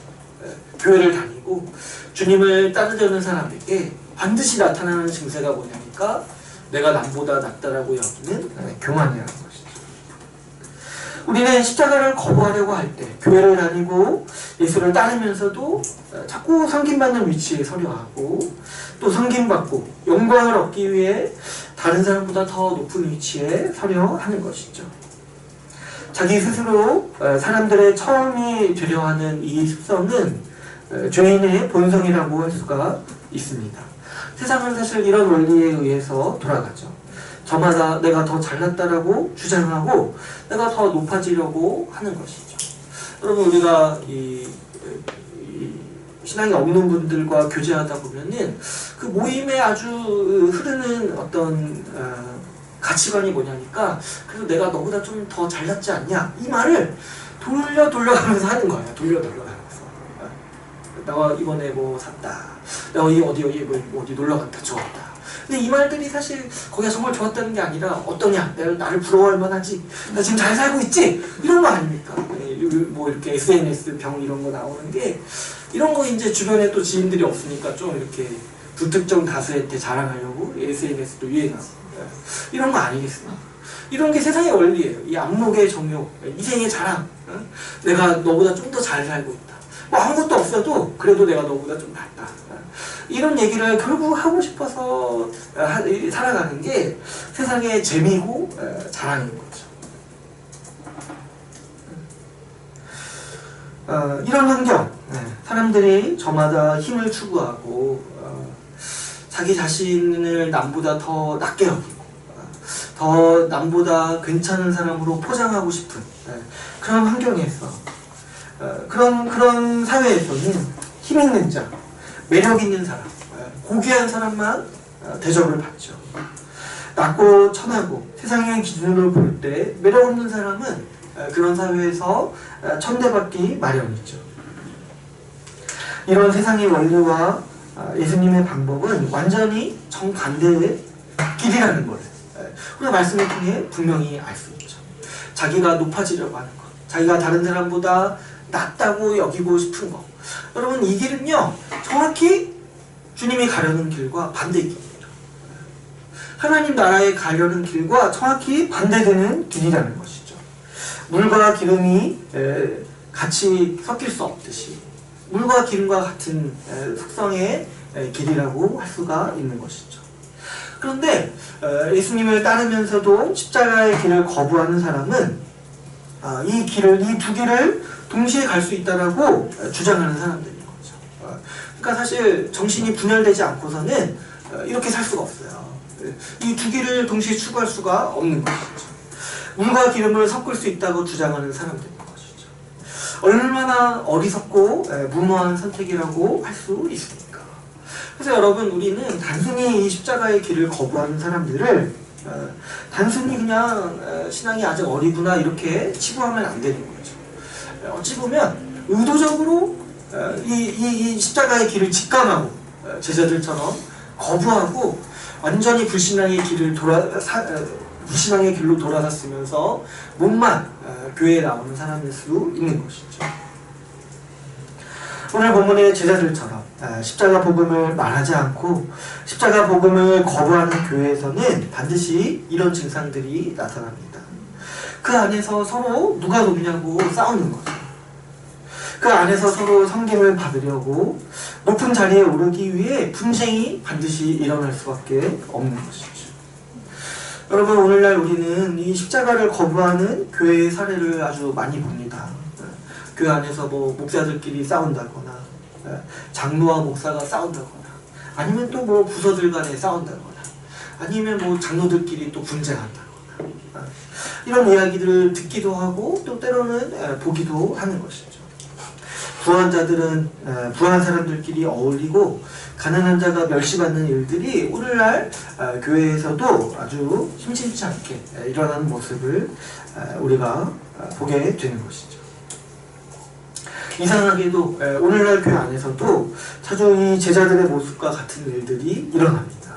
Speaker 1: 교회를 다니고 주님을 따르려는 사람에게 반드시 나타나는 증세가 뭐냐니까 내가 남보다 낫다라고 여기는 교만이라는 것이죠. 우리는 십자가를 거부하려고 할 때 교회를 다니고 예수를 따르면서도 자꾸 섬김받는 위치에 서려 하고 또 섬김받고 영광을 얻기 위해 다른 사람보다 더 높은 위치에 서려 하는 것이죠. 자기 스스로 사람들의 처음이 되려 하는 이 습성은 죄인의 본성이라고 할 수가 있습니다. 세상은 사실 이런 원리에 의해서 돌아가죠. 저마다 내가 더 잘났다라고 주장하고 내가 더 높아지려고 하는 것이죠. 여러분, 우리가 이 신앙이 없는 분들과 교제하다 보면은 그 모임에 아주 흐르는 어떤 가치관이 뭐냐니까 그래도 내가 너보다 좀 더 잘났지 않냐 이 말을 돌려가면서 하는 거예요. 돌려가면서 내가 이번에 뭐 샀다, 내가 어디 놀러 갔다 좋았다. 근데 이 말들이 사실 거기가 정말 좋았다는 게 아니라 어떠냐, 나를 부러워할 만하지, 나 지금 잘 살고 있지, 이런 거 아닙니까? 뭐 이렇게 SNS 병 이런 거 나오는 게 이런 거 이제 주변에 또 지인들이 없으니까 좀 이렇게 불특정 다수한테 자랑하려고 SNS도 유행하고 이런 거 아니겠습니까? 이런 게 세상의 원리예요. 이 안목의 정욕, 이생의 자랑, 내가 너보다 좀 더 잘 살고 있다. 뭐 아무것도 없어도 그래도 내가 너보다 좀 낫다. 이런 얘기를 결국 하고 싶어서 살아가는 게 세상의 재미고 자랑인 거죠. 이런 환경, 사람들이 저마다 힘을 추구하고 자기 자신을 남보다 더 낫게 여기고 더 남보다 괜찮은 사람으로 포장하고 싶은 그런 환경에서 그런 사회에서는 힘 있는 자, 매력 있는 사람, 고귀한 사람만 대접을 받죠. 낮고 천하고 세상의 기준으로 볼 때 매력 없는 사람은 그런 사회에서 천대받기 마련이죠. 이런 세상의 원리와 예수님의 방법은 완전히 정반대의 길이라는 것을 우리가 말씀을 통해 분명히 알 수 있죠. 자기가 높아지려고 하는 것, 자기가 다른 사람보다 낫다고 여기고 싶은 것, 여러분 이 길은요 정확히 주님이 가려는 길과 반대의 길입니다. 하나님 나라에 가려는 길과 정확히 반대되는 길이라는 것이죠. 물과 기름이 같이 섞일 수 없듯이 물과 기름과 같은 속성의 길이라고 할 수가 있는 것이죠. 그런데 예수님을 따르면서도 십자가의 길을 거부하는 사람은 이 두 길을 동시에 갈 수 있다라고 주장하는 사람들인 거죠. 그러니까 사실 정신이 분열되지 않고서는 이렇게 살 수가 없어요. 이 두 길을 동시에 추구할 수가 없는 것이죠. 물과 기름을 섞을 수 있다고 주장하는 사람들인 것이죠. 얼마나 어리석고 무모한 선택이라고 할 수 있습니까? 그래서 여러분, 우리는 단순히 이 십자가의 길을 거부하는 사람들을 단순히 그냥 신앙이 아직 어리구나 이렇게 치부하면 안 되는 거죠. 어찌 보면 의도적으로 이 십자가의 길을 직감하고 제자들처럼 거부하고 완전히 불신앙의 길을 불신앙의 길로 돌아섰으면서 몸만 교회에 나오는 사람일 수 있는 것이죠. 오늘 본문의 제자들처럼 십자가 복음을 말하지 않고 십자가 복음을 거부하는 교회에서는 반드시 이런 증상들이 나타납니다. 그 안에서 서로 누가 높냐고 싸우는 거죠. 그 안에서 서로 섬김을 받으려고 높은 자리에 오르기 위해 분쟁이 반드시 일어날 수밖에 없는 것이죠. 여러분, 오늘날 우리는 이 십자가를 거부하는 교회의 사례를 아주 많이 봅니다. 그 안에서 뭐 목사들끼리 싸운다거나 장로와 목사가 싸운다거나 아니면 또 뭐 부서들 간에 싸운다거나 아니면 뭐 장로들끼리 또 분쟁한다거나 이런 이야기들을 듣기도 하고 또 때로는 보기도 하는 것이죠. 부한 자들은 부한 사람들끼리 어울리고 가난한 자가 멸시받는 일들이 오늘날 교회에서도 아주 심심치 않게 일어나는 모습을 우리가 보게 되는 것이죠. 이상하게도 오늘날 교회 안에서도 자주 이 제자들의 모습과 같은 일들이 일어납니다.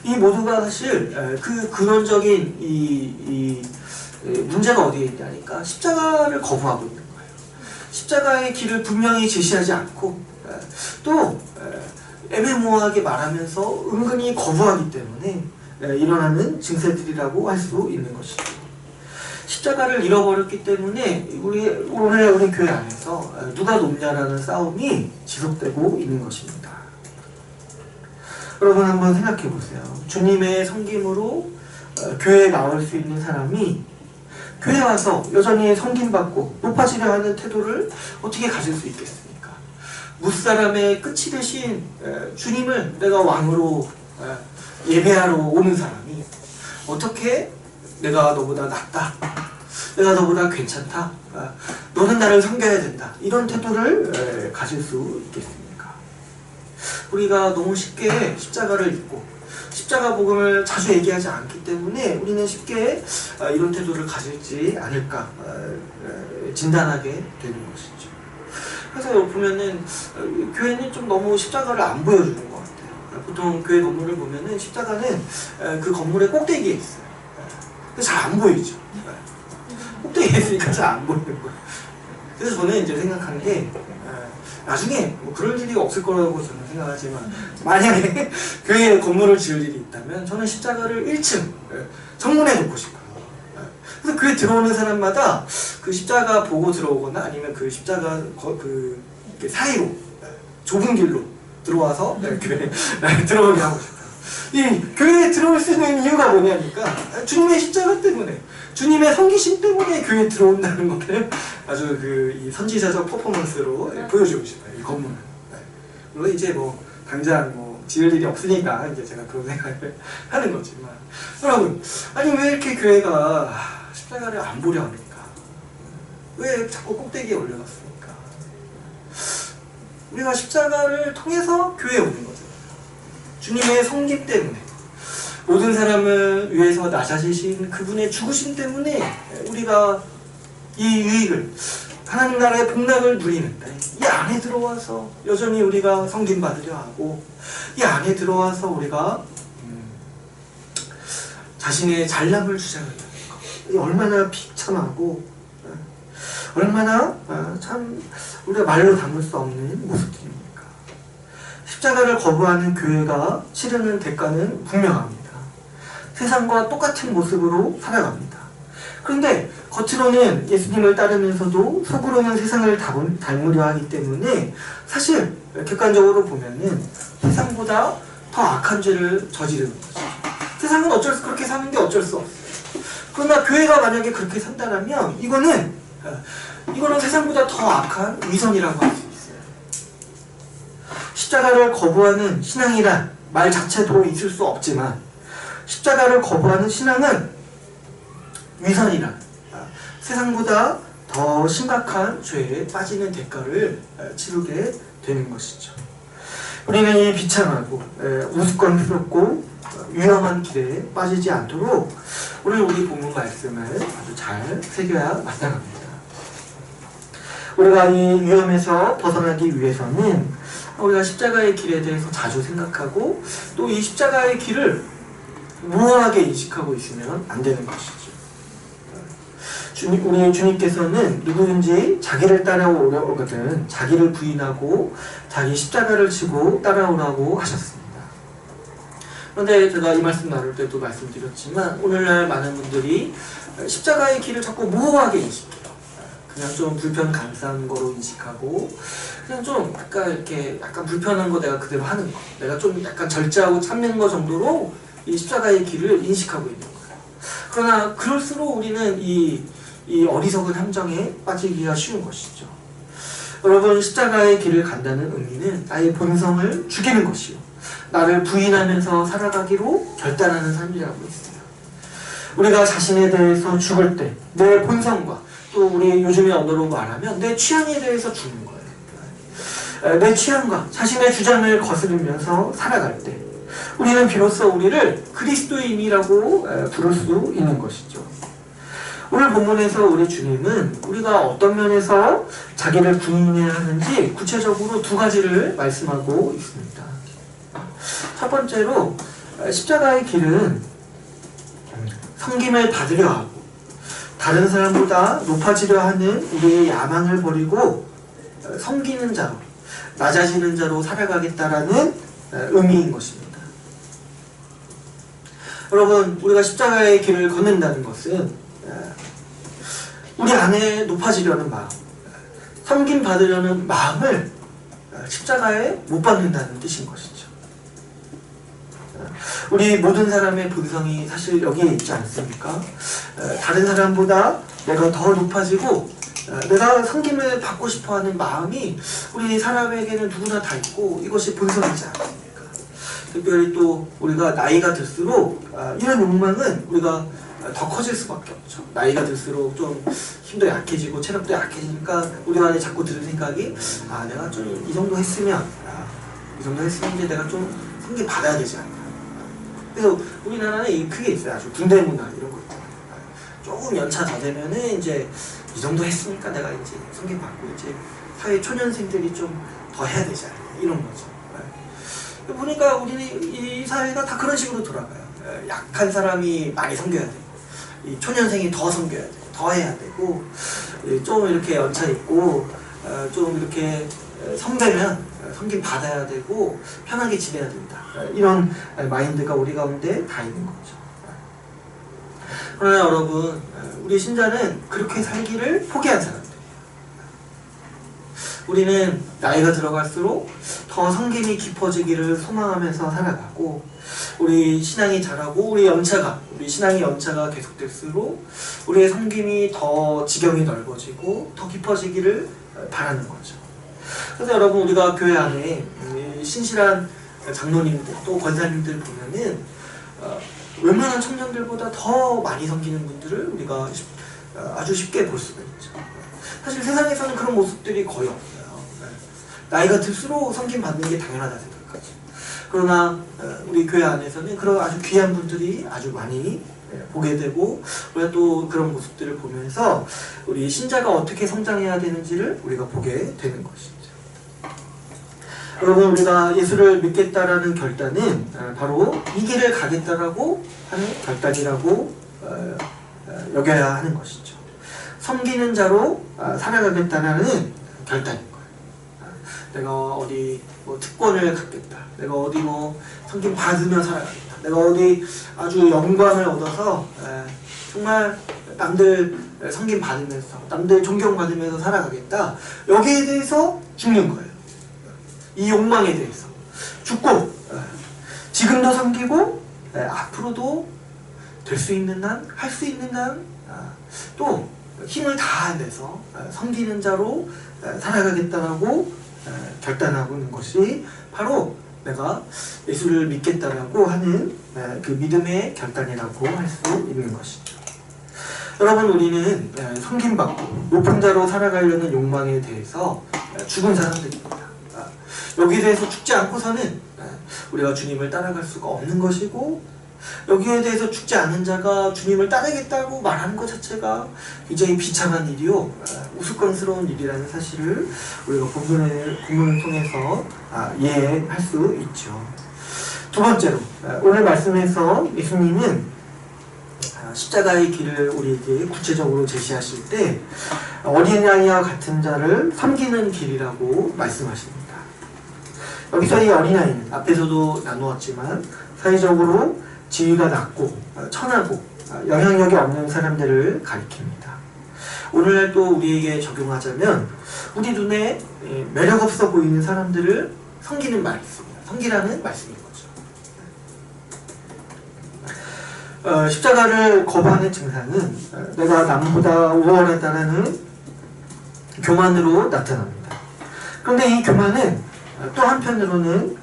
Speaker 1: 이 모두가 사실 그 근원적인 이 문제가 어디에 있냐니까 십자가를 거부하고 있는 거예요. 십자가의 길을 분명히 제시하지 않고 또 애매모호하게 말하면서 은근히 거부하기 때문에 일어나는 증세들이라고 할 수 있는 것이죠. 십자가를 잃어버렸기 때문에 오늘 우리 교회 안에서 누가 높냐라는 싸움이 지속되고 있는 것입니다. 여러분 한번 생각해 보세요. 주님의 섬김으로 교회에 나올 수 있는 사람이 교회에 와서 여전히 섬김받고 높아지려 하는 태도를 어떻게 가질 수 있겠습니까? 무사람의 끝이 되신 주님을 내가 왕으로 예배하러 오는 사람이 어떻게 내가 너보다 낫다, 내가 너보다 괜찮다, 너는 나를 섬겨야 된다, 이런 태도를 가질 수 있겠습니까? 우리가 너무 쉽게 십자가를 잊고 십자가 복음을 자주 얘기하지 않기 때문에 우리는 쉽게 이런 태도를 가질지 않을까 진단하게 되는 것이죠. 그래서 보면은 교회는 좀 너무 십자가를 안 보여주는 것 같아요. 보통 교회 건물을 보면은 십자가는 그 건물의 꼭대기에 있어요. 잘 안 보이죠. 꼭대기에 있으니까 잘 안 보이는 거예요. 그래서 저는 이제 생각하는 게 나중에 뭐 그럴 일이 없을 거라고 저는 생각하지만 만약에 교회에 건물을 지을 일이 있다면 저는 십자가를 1층 정문에 놓고 싶어요. 그래서 교회 들어오는 사람마다 그 십자가 보고 들어오거나 아니면 그 십자가 그 사이로 좁은 길로 들어와서 교회에 들어오게 하고 싶어요. 이 교회에 들어올 수 있는 이유가 뭐냐니까 주님의 십자가 때문에, 주님의 섬기심 때문에 교회에 들어온다는 것을 아주 이 선지자적 퍼포먼스로 보여주고 싶어요. 이 건물은. 물론 이제 뭐 당장 뭐 지을 일이 없으니까 이제 제가 그런 생각을 하는 거지만, 여러분, 아니 왜 이렇게 교회가 십자가를 안 보려 합니까? 왜 자꾸 꼭대기에 올려놨습니까? 우리가 십자가를 통해서 교회에 오는 거죠. 주님의 성기 때문에, 모든 사람을 위해서 낮아지신 그분의 죽으심 때문에 우리가 이 유익을, 하나님 나라의 복락을 누리는데 이 안에 들어와서 여전히 우리가 섬김받으려 하고, 이 안에 들어와서 우리가 자신의 잘남을 주장하는 것, 얼마나 비참하고 얼마나 참 우리가 말로 담을 수 없는 모습들입니다. 십자가를 거부하는 교회가 치르는 대가는 분명합니다. 세상과 똑같은 모습으로 살아갑니다. 그런데 겉으로는 예수님을 따르면서도 속으로는 세상을 닮으려 하기 때문에 사실 객관적으로 보면은 세상보다 더 악한 죄를 저지르는 거죠. 세상은 그렇게 사는 게 어쩔 수 없어요. 그러나 교회가 만약에 그렇게 산다면 이거는 세상보다 더 악한 위선이라고 할 수 있어요. 십자가를 거부하는 신앙이란 말 자체도 있을 수 없지만, 십자가를 거부하는 신앙은 위선이란 세상보다 더 심각한 죄에 빠지는 대가를 치르게 되는 것이죠. 우리는 이 비참하고 우스꽝스럽고 위험한 길에 빠지지 않도록 오늘 우리 본문 말씀을 아주 잘 새겨야 마땅합니다. 우리가 이 위험에서 벗어나기 위해서는 우리가 십자가의 길에 대해서 자주 생각하고, 또 이 십자가의 길을 모호하게 인식하고 있으면 안 되는 것이죠. 우리 주님께서는 누구든지 자기를 따라오려거든 자기를 부인하고 자기 십자가를 지고 따라오라고 하셨습니다. 그런데 제가 이 말씀 나눌 때도 말씀드렸지만 오늘날 많은 분들이 십자가의 길을 자꾸 모호하게 인식해요. 그냥 좀 불편감사한 거로 인식하고 그냥 좀 약간 불편한 거 내가 그대로 하는 거, 내가 좀 약간 절제하고 참는 거 정도로 이 십자가의 길을 인식하고 있는 거예요. 그러나 그럴수록 우리는 이 어리석은 함정에 빠지기가 쉬운 것이죠. 여러분, 십자가의 길을 간다는 의미는 나의 본성을 죽이는 것이요, 나를 부인하면서 살아가기로 결단하는 삶이라고 했어요. 우리가 자신에 대해서 죽을 때 내 본성과 또 우리 요즘의 언어로 말하면 내 취향에 대해서 죽는 거예요. 내 취향과 자신의 주장을 거스르면서 살아갈 때 우리는 비로소 우리를 그리스도인이라고 부를 수 있는 것이죠. 오늘 본문에서 우리 주님은 우리가 어떤 면에서 자기를 부인해야 하는지 구체적으로 두 가지를 말씀하고 있습니다. 첫 번째로 십자가의 길은 섬김을 받으려 하고 다른 사람보다 높아지려 하는 우리의 야망을 버리고 섬기는 자로, 낮아지는 자로 살아가겠다라는 의미인 것입니다. 여러분, 우리가 십자가의 길을 걷는다는 것은 우리 안에 높아지려는 마음, 섬김 받으려는 마음을 십자가에 못 박는다는 뜻인 것이죠. 우리 모든 사람의 본성이 사실 여기에 있지 않습니까? 다른 사람보다 내가 더 높아지고 내가 섬김을 받고 싶어하는 마음이 우리 사람에게는 누구나 다 있고 이것이 본성이지 않습니까? 특별히 또 우리가 나이가 들수록 이런 욕망은 우리가 더 커질 수밖에 없죠. 나이가 들수록 좀 힘도 약해지고 체력도 약해지니까 우리 안에 자꾸 드는 생각이 내가 좀 이 정도 했으면 이제 내가 좀 섬김 받아야 되지 않나. 그래서 우리나라는 크게 있어요. 아주 군대 문화 이런 거 있잖아요. 조금 연차 더 되면은 이제 이 정도 했으니까 내가 이제 섬김 받고 이제 사회 초년생들이 좀 더 해야 되지 않나 이런 거죠. 보니까 우리는 이 사회가 다 그런 식으로 돌아가요. 약한 사람이 많이 섬겨야 되고 이 초년생이 더 섬겨야 되고 더 해야 되고 좀 이렇게 연차 있고 좀 이렇게 선배면 섬김 받아야 되고 편하게 지내야 된다. 이런 마인드가 우리 가운데 다 있는 거죠. 그러나 여러분, 우리 신자는 그렇게 살기를 포기한 사람들. 우리는 나이가 들어갈수록 더 섬김이 깊어지기를 소망하면서 살아가고 우리 신앙이 자라고 우리 신앙의 연차가 계속될수록 우리의 섬김이 더 지경이 넓어지고 더 깊어지기를 바라는 거죠. 그래서 여러분, 우리가 교회 안에 신실한 장로님들 또 권사님들 보면은 웬만한 청년들보다 더 많이 섬기는 분들을 우리가 아주 쉽게 볼 수가 있죠. 사실 세상에서는 그런 모습들이 거의 없어요. 나이가 들수록 섬김 받는 게 당연하다 생각하죠. 그러나 우리 교회 안에서는 그런 아주 귀한 분들이 아주 많이 보게 되고 우리가 또 그런 모습들을 보면서 우리 신자가 어떻게 성장해야 되는지를 우리가 보게 되는 것이죠. 여러분, 우리가 예수를 믿겠다라는 결단은 바로 이 길을 가겠다라고 하는 결단이라고 여겨야 하는 것이죠. 섬기는 자로 살아가겠다라는 결단인 거예요. 내가 어디 특권을 갖겠다. 내가 어디 섬김 받으며 살아가겠다. 내가 어디 아주 영광을 얻어서 정말 남들 섬김 받으면서 남들 존경받으면서 살아가겠다. 여기에 대해서 죽는 거예요. 이 욕망에 대해서 죽고 지금도 섬기고 앞으로도 될 수 있는 한, 할 수 있는 한 또 힘을 다해서 섬기는 자로 살아가겠다라고 결단하고 있는 것이 바로 내가 예수를 믿겠다라고 하는 그 믿음의 결단이라고 할 수 있는 것이죠. 여러분, 우리는 섬김받고 높은 자로 살아가려는 욕망에 대해서 죽은 사람들입니다. 여기에 대해서 죽지 않고서는 우리가 주님을 따라갈 수가 없는 것이고, 여기에 대해서 죽지 않은 자가 주님을 따르겠다고 말하는 것 자체가 굉장히 비참한 일이요, 우스꽝스러운 일이라는 사실을 우리가 본문을 통해서 이해할 수 있죠. 두 번째로 오늘 말씀에서 예수님은 십자가의 길을 우리에게 구체적으로 제시하실 때 어린아이와 같은 자를 섬기는 길이라고 말씀하십니다. 여기서 이 어린아이는 앞에서도 나누었지만 사회적으로 지위가 낮고 천하고 영향력이 없는 사람들을 가리킵니다. 오늘날 또 우리에게 적용하자면 우리 눈에 매력없어 보이는 사람들을 섬기는 말이 있습니다. 섬기라는 말씀인 거죠. 십자가를 거부하는 증상은 내가 남보다 우월하다는 교만으로 나타납니다. 그런데 이 교만은 또 한편으로는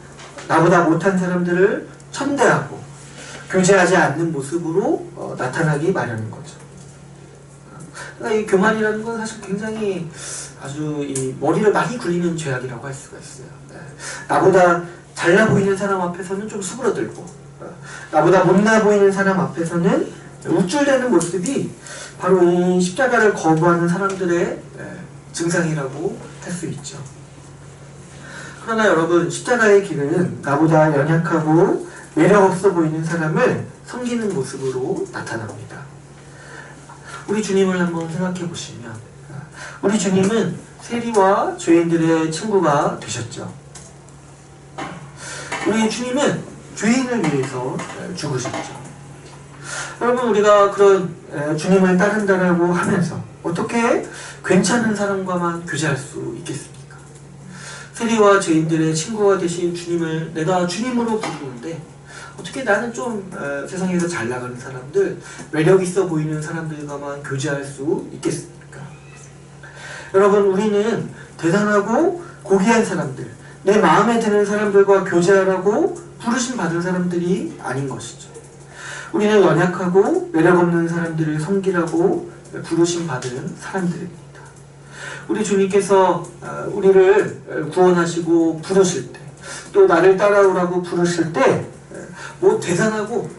Speaker 1: 나보다 못한 사람들을 천대하고 교제하지 않는 모습으로 나타나기 마련인 거죠. 그러니까 이 교만이라는 건 사실 굉장히 아주 이 머리를 많이 굴리는 죄악이라고 할 수가 있어요. 나보다 잘나 보이는 사람 앞에서는 좀 수그러들고 나보다 못나 보이는 사람 앞에서는 우쭐대는 모습이 바로 이 십자가를 거부하는 사람들의 증상이라고 할 수 있죠. 그러나 여러분, 십자가의 길은 나보다 연약하고 매력없어 보이는 사람을 섬기는 모습으로 나타납니다. 우리 주님을 한번 생각해 보시면 우리 주님은 세리와 죄인들의 친구가 되셨죠. 우리 주님은 죄인을 위해서 죽으셨죠. 여러분, 우리가 그런 주님을 따른다라고 하면서 어떻게 괜찮은 사람과만 교제할 수 있겠습니까? 세리와 죄인들의 친구가 되신 주님을 내가 주님으로 부르는데 어떻게 나는 좀 세상에서 잘 나가는 사람들, 매력 있어 보이는 사람들과만 교제할 수 있겠습니까? 여러분, 우리는 대단하고 고귀한 사람들, 내 마음에 드는 사람들과 교제하라고 부르심 받은 사람들이 아닌 것이죠. 우리는 연약하고 매력 없는 사람들을 섬기라고 부르심 받은 사람들입니다. 우리 주님께서 우리를 구원하시고 부르실 때, 또 나를 따라오라고 부르실 때 뭐 대단하고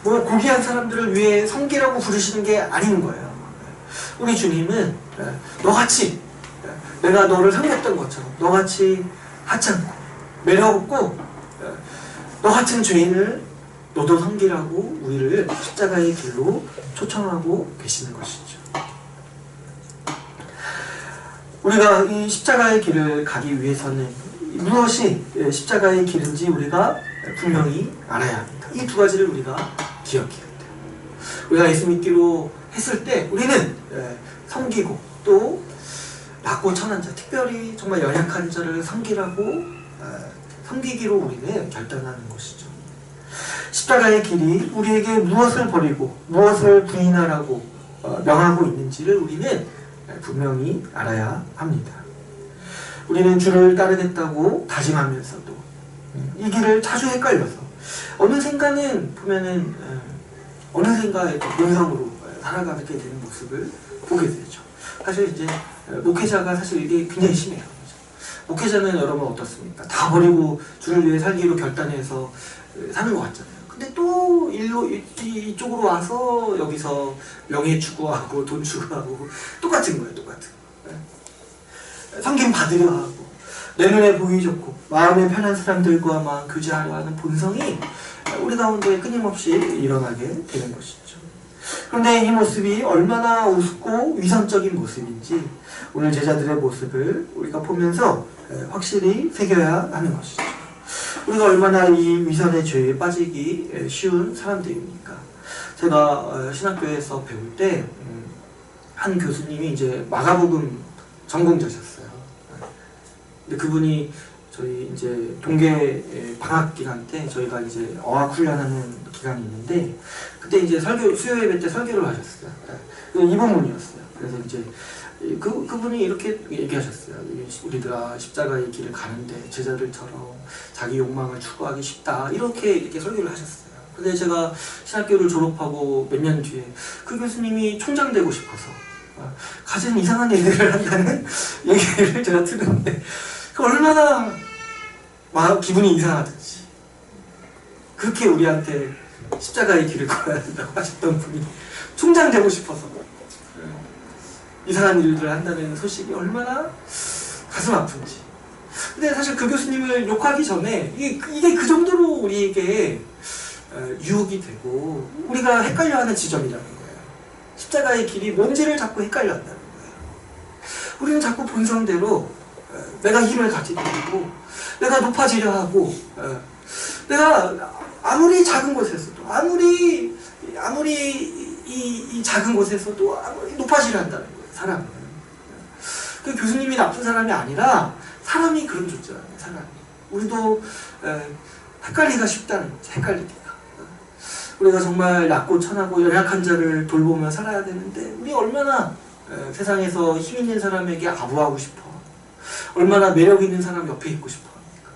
Speaker 1: 뭐 고귀한 사람들을 위해 섬기라고 부르시는 게 아닌 거예요. 우리 주님은 너같이 내가 너를 섬겼던 것처럼 너같이 하찮고 매력없고 너 같은 죄인을 너도 섬기라고 우리를 십자가의 길로 초청하고 계시는 것이죠. 우리가 이 십자가의 길을 가기 위해서는 무엇이 십자가의 길인지 우리가 분명히 알아야 합니다. 이 두 가지를 우리가 기억해야 돼요. 우리가 예수 믿기로 했을 때 우리는 섬기고 또 낮고 천한 자, 특별히 정말 연약한 자를 섬기라고 섬기기로 우리는 결단하는 것이죠. 십자가의 길이 우리에게 무엇을 버리고 무엇을 부인하라고 명하고 있는지를 우리는 분명히 알아야 합니다. 우리는 주를 따르겠다고 다짐하면서도 이 길을 자주 헷갈려서 어느샌가는 보면은 어느샌가의 본성으로 살아가게 되는 모습을 보게 되죠. 사실 이제 목회자가 사실 이게 굉장히 심해요. 목회자는 여러분 어떻습니까? 다 버리고 주를 위해 살기로 결단해서 사는 것 같잖아요. 근데 또 이쪽으로 와서 여기서 명예 추구하고 돈 추구하고 똑같은 거예요. 똑같은 거. 섬김 받으려 하고 내 눈에 보기 좋고 마음에 편한 사람들과만 교제하려 하는 본성이 우리 가운데 끊임없이 일어나게 되는 것이죠. 그런데 이 모습이 얼마나 우습고 위선적인 모습인지 오늘 제자들의 모습을 우리가 보면서 확실히 새겨야 하는 것이죠. 우리가 얼마나 이 위선의 죄에 빠지기 쉬운 사람들입니까? 제가 신학교에서 배울 때 한 교수님이 이제 마가복음 전공자셨어요. 근데 그분이 저희 이제 동계 방학 기간 때 저희가 이제 어학 훈련하는 기간이 있는데 그때 이제 수요 예배 때 설교를 하셨어요. 이 부분이었어요. 그래서 이제 그분이 이렇게 얘기하셨어요. 우리들아 십자가의 길을 가는데 제자들처럼 자기 욕망을 추구하기 쉽다. 이렇게 설교를 하셨어요. 근데 제가 신학교를 졸업하고 몇 년 뒤에 그 교수님이 총장 되고 싶어서 가진 이상한 얘기를 한다는 얘기를 제가 들었는데 얼마나 기분이 이상하든지 그렇게 우리한테 십자가의 길을 걸어야 된다고 하셨던 분이 총장 되고 싶어서 이상한 일들을 한다는 소식이 얼마나 가슴 아픈지 근데 사실 그 교수님을 욕하기 전에 이게 그 정도로 우리에게 유혹이 되고 우리가 헷갈려하는 지점이라는 거예요. 십자가의 길이 뭔지를 자꾸 헷갈려한다는 거예요. 우리는 자꾸 본성대로 내가 힘을 가지고 있고 내가 높아지려 하고 내가 아무리 작은 곳에서도 아무리 이 작은 곳에서도 아무리 높아지려 한다는 거예요. 사람은. 그 교수님이 나쁜 사람이 아니라 사람이 그런 존재라는 거예요. 사람이. 우리도 헷갈리기가 쉽다는 거죠. 헷갈리기가. 우리가 정말 낮고 천하고 연약한 자를 돌보며 살아야 되는데 우리 얼마나 세상에서 힘 있는 사람에게 아부하고 싶어. 얼마나 매력 있는 사람 옆에 있고 싶어 합니까?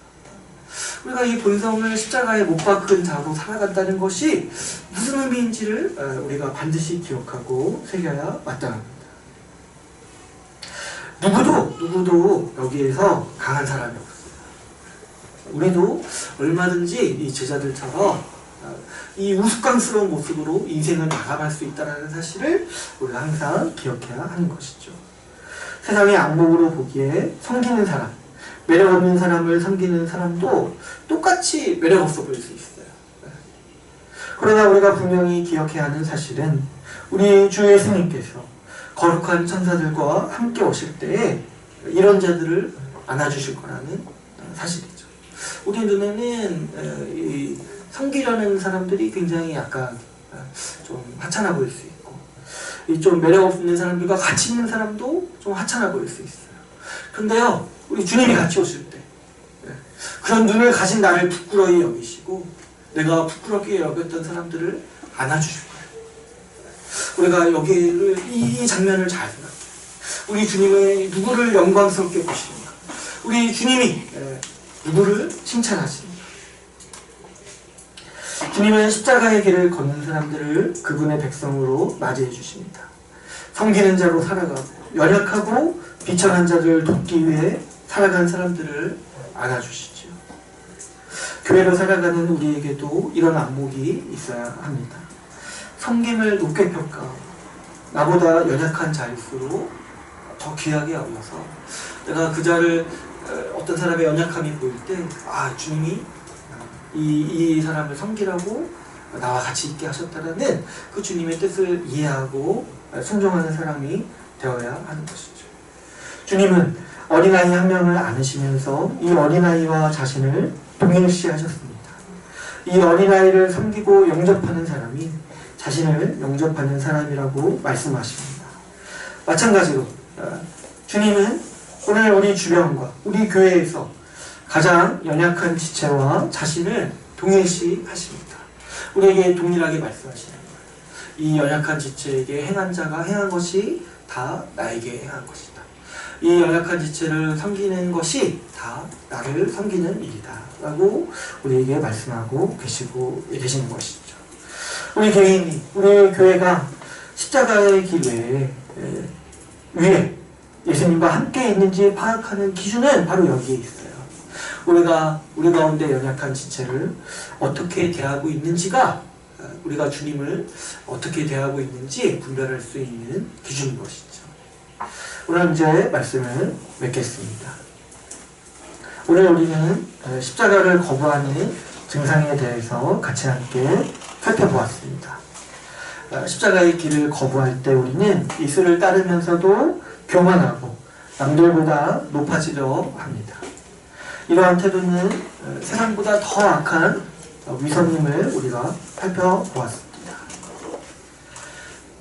Speaker 1: 우리가 이 본성을 십자가에 못 박은 자로 살아간다는 것이 무슨 의미인지를 우리가 반드시 기억하고 새겨야 마땅합니다. 누구도 여기에서 강한 사람이 없어요. 우리도 얼마든지 이 제자들처럼 이 우스꽝스러운 모습으로 인생을 마감할 수 있다는 사실을 우리가 항상 기억해야 하는 것이죠. 세상의 악몽으로 보기에 섬기는 사람, 매력 없는 사람을 섬기는 사람도 똑같이 매력 없어 보일 수 있어요. 그러나 우리가 분명히 기억해야 하는 사실은 우리 주 예수님께서 거룩한 천사들과 함께 오실 때에 이런 자들을 안아주실 거라는 사실이죠. 우리 눈에는 이 섬기려는 사람들이 굉장히 약간 좀 하찮아 보일 수 있고 이 좀 매력 없는 사람들과 같이 있는 사람도 좀 하찮아 보일 수 있어요. 그런데요, 우리 주님이 같이 오실 때 그런 눈을 가진 나를 부끄러이 여기시고 내가 부끄럽게 여겼던 사람들을 안아주실 거예요. 우리가 여기를 이 장면을 잘 생각해요. 우리 주님의 누구를 영광스럽게 보시는가? 우리 주님이 누구를 칭찬하시는가? 주님은 십자가의 길을 걷는 사람들을 그분의 백성으로 맞이해 주십니다. 섬기는 자로 살아가고 연약하고 비천한 자를 돕기 위해 살아간 사람들을 안아주시죠. 교회로 살아가는 우리에게도 이런 안목이 있어야 합니다. 섬김을 높게 평가하고 나보다 연약한 자일수록 더 귀하게 여겨서 내가 그 자를 어떤 사람의 연약함이 보일 때 주님이 이 사람을 섬기라고 나와 같이 있게 하셨다라는 그 주님의 뜻을 이해하고 순종하는 사람이 되어야 하는 것이죠. 주님은 어린아이 한 명을 안으시면서 이 어린아이와 자신을 동일시하셨습니다. 이 어린아이를 섬기고 영접하는 사람이 자신을 영접하는 사람이라고 말씀하십니다. 마찬가지로 주님은 오늘 우리 주변과 우리 교회에서 가장 연약한 지체와 자신을 동일시 하십니다. 우리에게 동일하게 말씀하시는 거예요. 이 연약한 지체에게 행한 자가 행한 것이 다 나에게 행한 것이다. 이 연약한 지체를 섬기는 것이 다 나를 섬기는 일이다 라고 우리에게 말씀하고 계시는 것이죠. 우리 개인이, 우리 교회가 십자가의 길 위에 예수님과 함께 있는지 파악하는 기준은 바로 여기에 있어요. 우리가 우리 가운데 연약한 지체를 어떻게 대하고 있는지가 우리가 주님을 어떻게 대하고 있는지 분별할 수 있는 기준인 것이죠. 오늘 이제 말씀을 맺겠습니다. 오늘 우리는 십자가를 거부하는 증상에 대해서 같이 함께 살펴보았습니다. 십자가의 길을 거부할 때 우리는 예수를 따르면서도 교만하고 남들보다 높아지려 합니다. 이러한 태도는 세상보다 더 악한 위선임을 우리가 살펴보았습니다.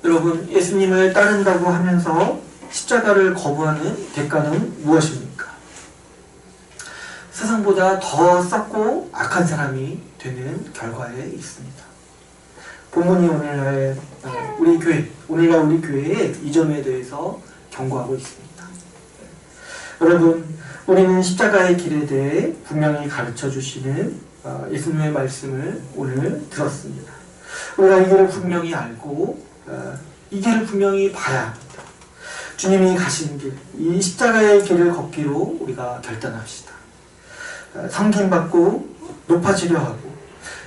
Speaker 1: 여러분, 예수님을 따른다고 하면서 십자가를 거부하는 대가는 무엇입니까? 세상보다 더 썩고 악한 사람이 되는 결과에 있습니다. 본문이 오늘날 우리 교회의 이 점에 대해서 경고하고 있습니다. 여러분, 우리는 십자가의 길에 대해 분명히 가르쳐 주시는 예수님의 말씀을 오늘 들었습니다. 우리가 이 길을 분명히 알고 이 길을 분명히 봐야 합니다. 주님이 가신 길, 이 십자가의 길을 걷기로 우리가 결단합시다. 섬김받고 높아지려 하고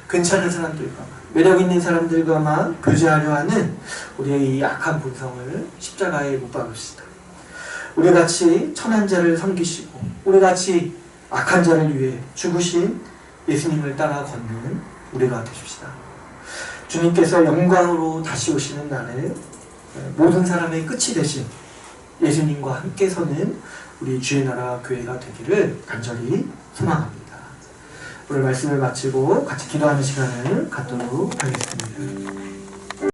Speaker 1: 괜찮은 사람들과 매력 있는 사람들과만 교제하려 하는 우리의 이 악한 본성을 십자가에 못 박읍시다. 우리 같이 천한 자를 섬기시고 우리 같이 악한 자를 위해 죽으신 예수님을 따라 걷는 우리가 되십시다. 주님께서 영광으로 다시 오시는 날에 모든 사람의 끝이 되신 예수님과 함께 서는 우리 주의 나라 교회가 되기를 간절히 소망합니다. 오늘 말씀을 마치고 같이 기도하는 시간을 갖도록 하겠습니다.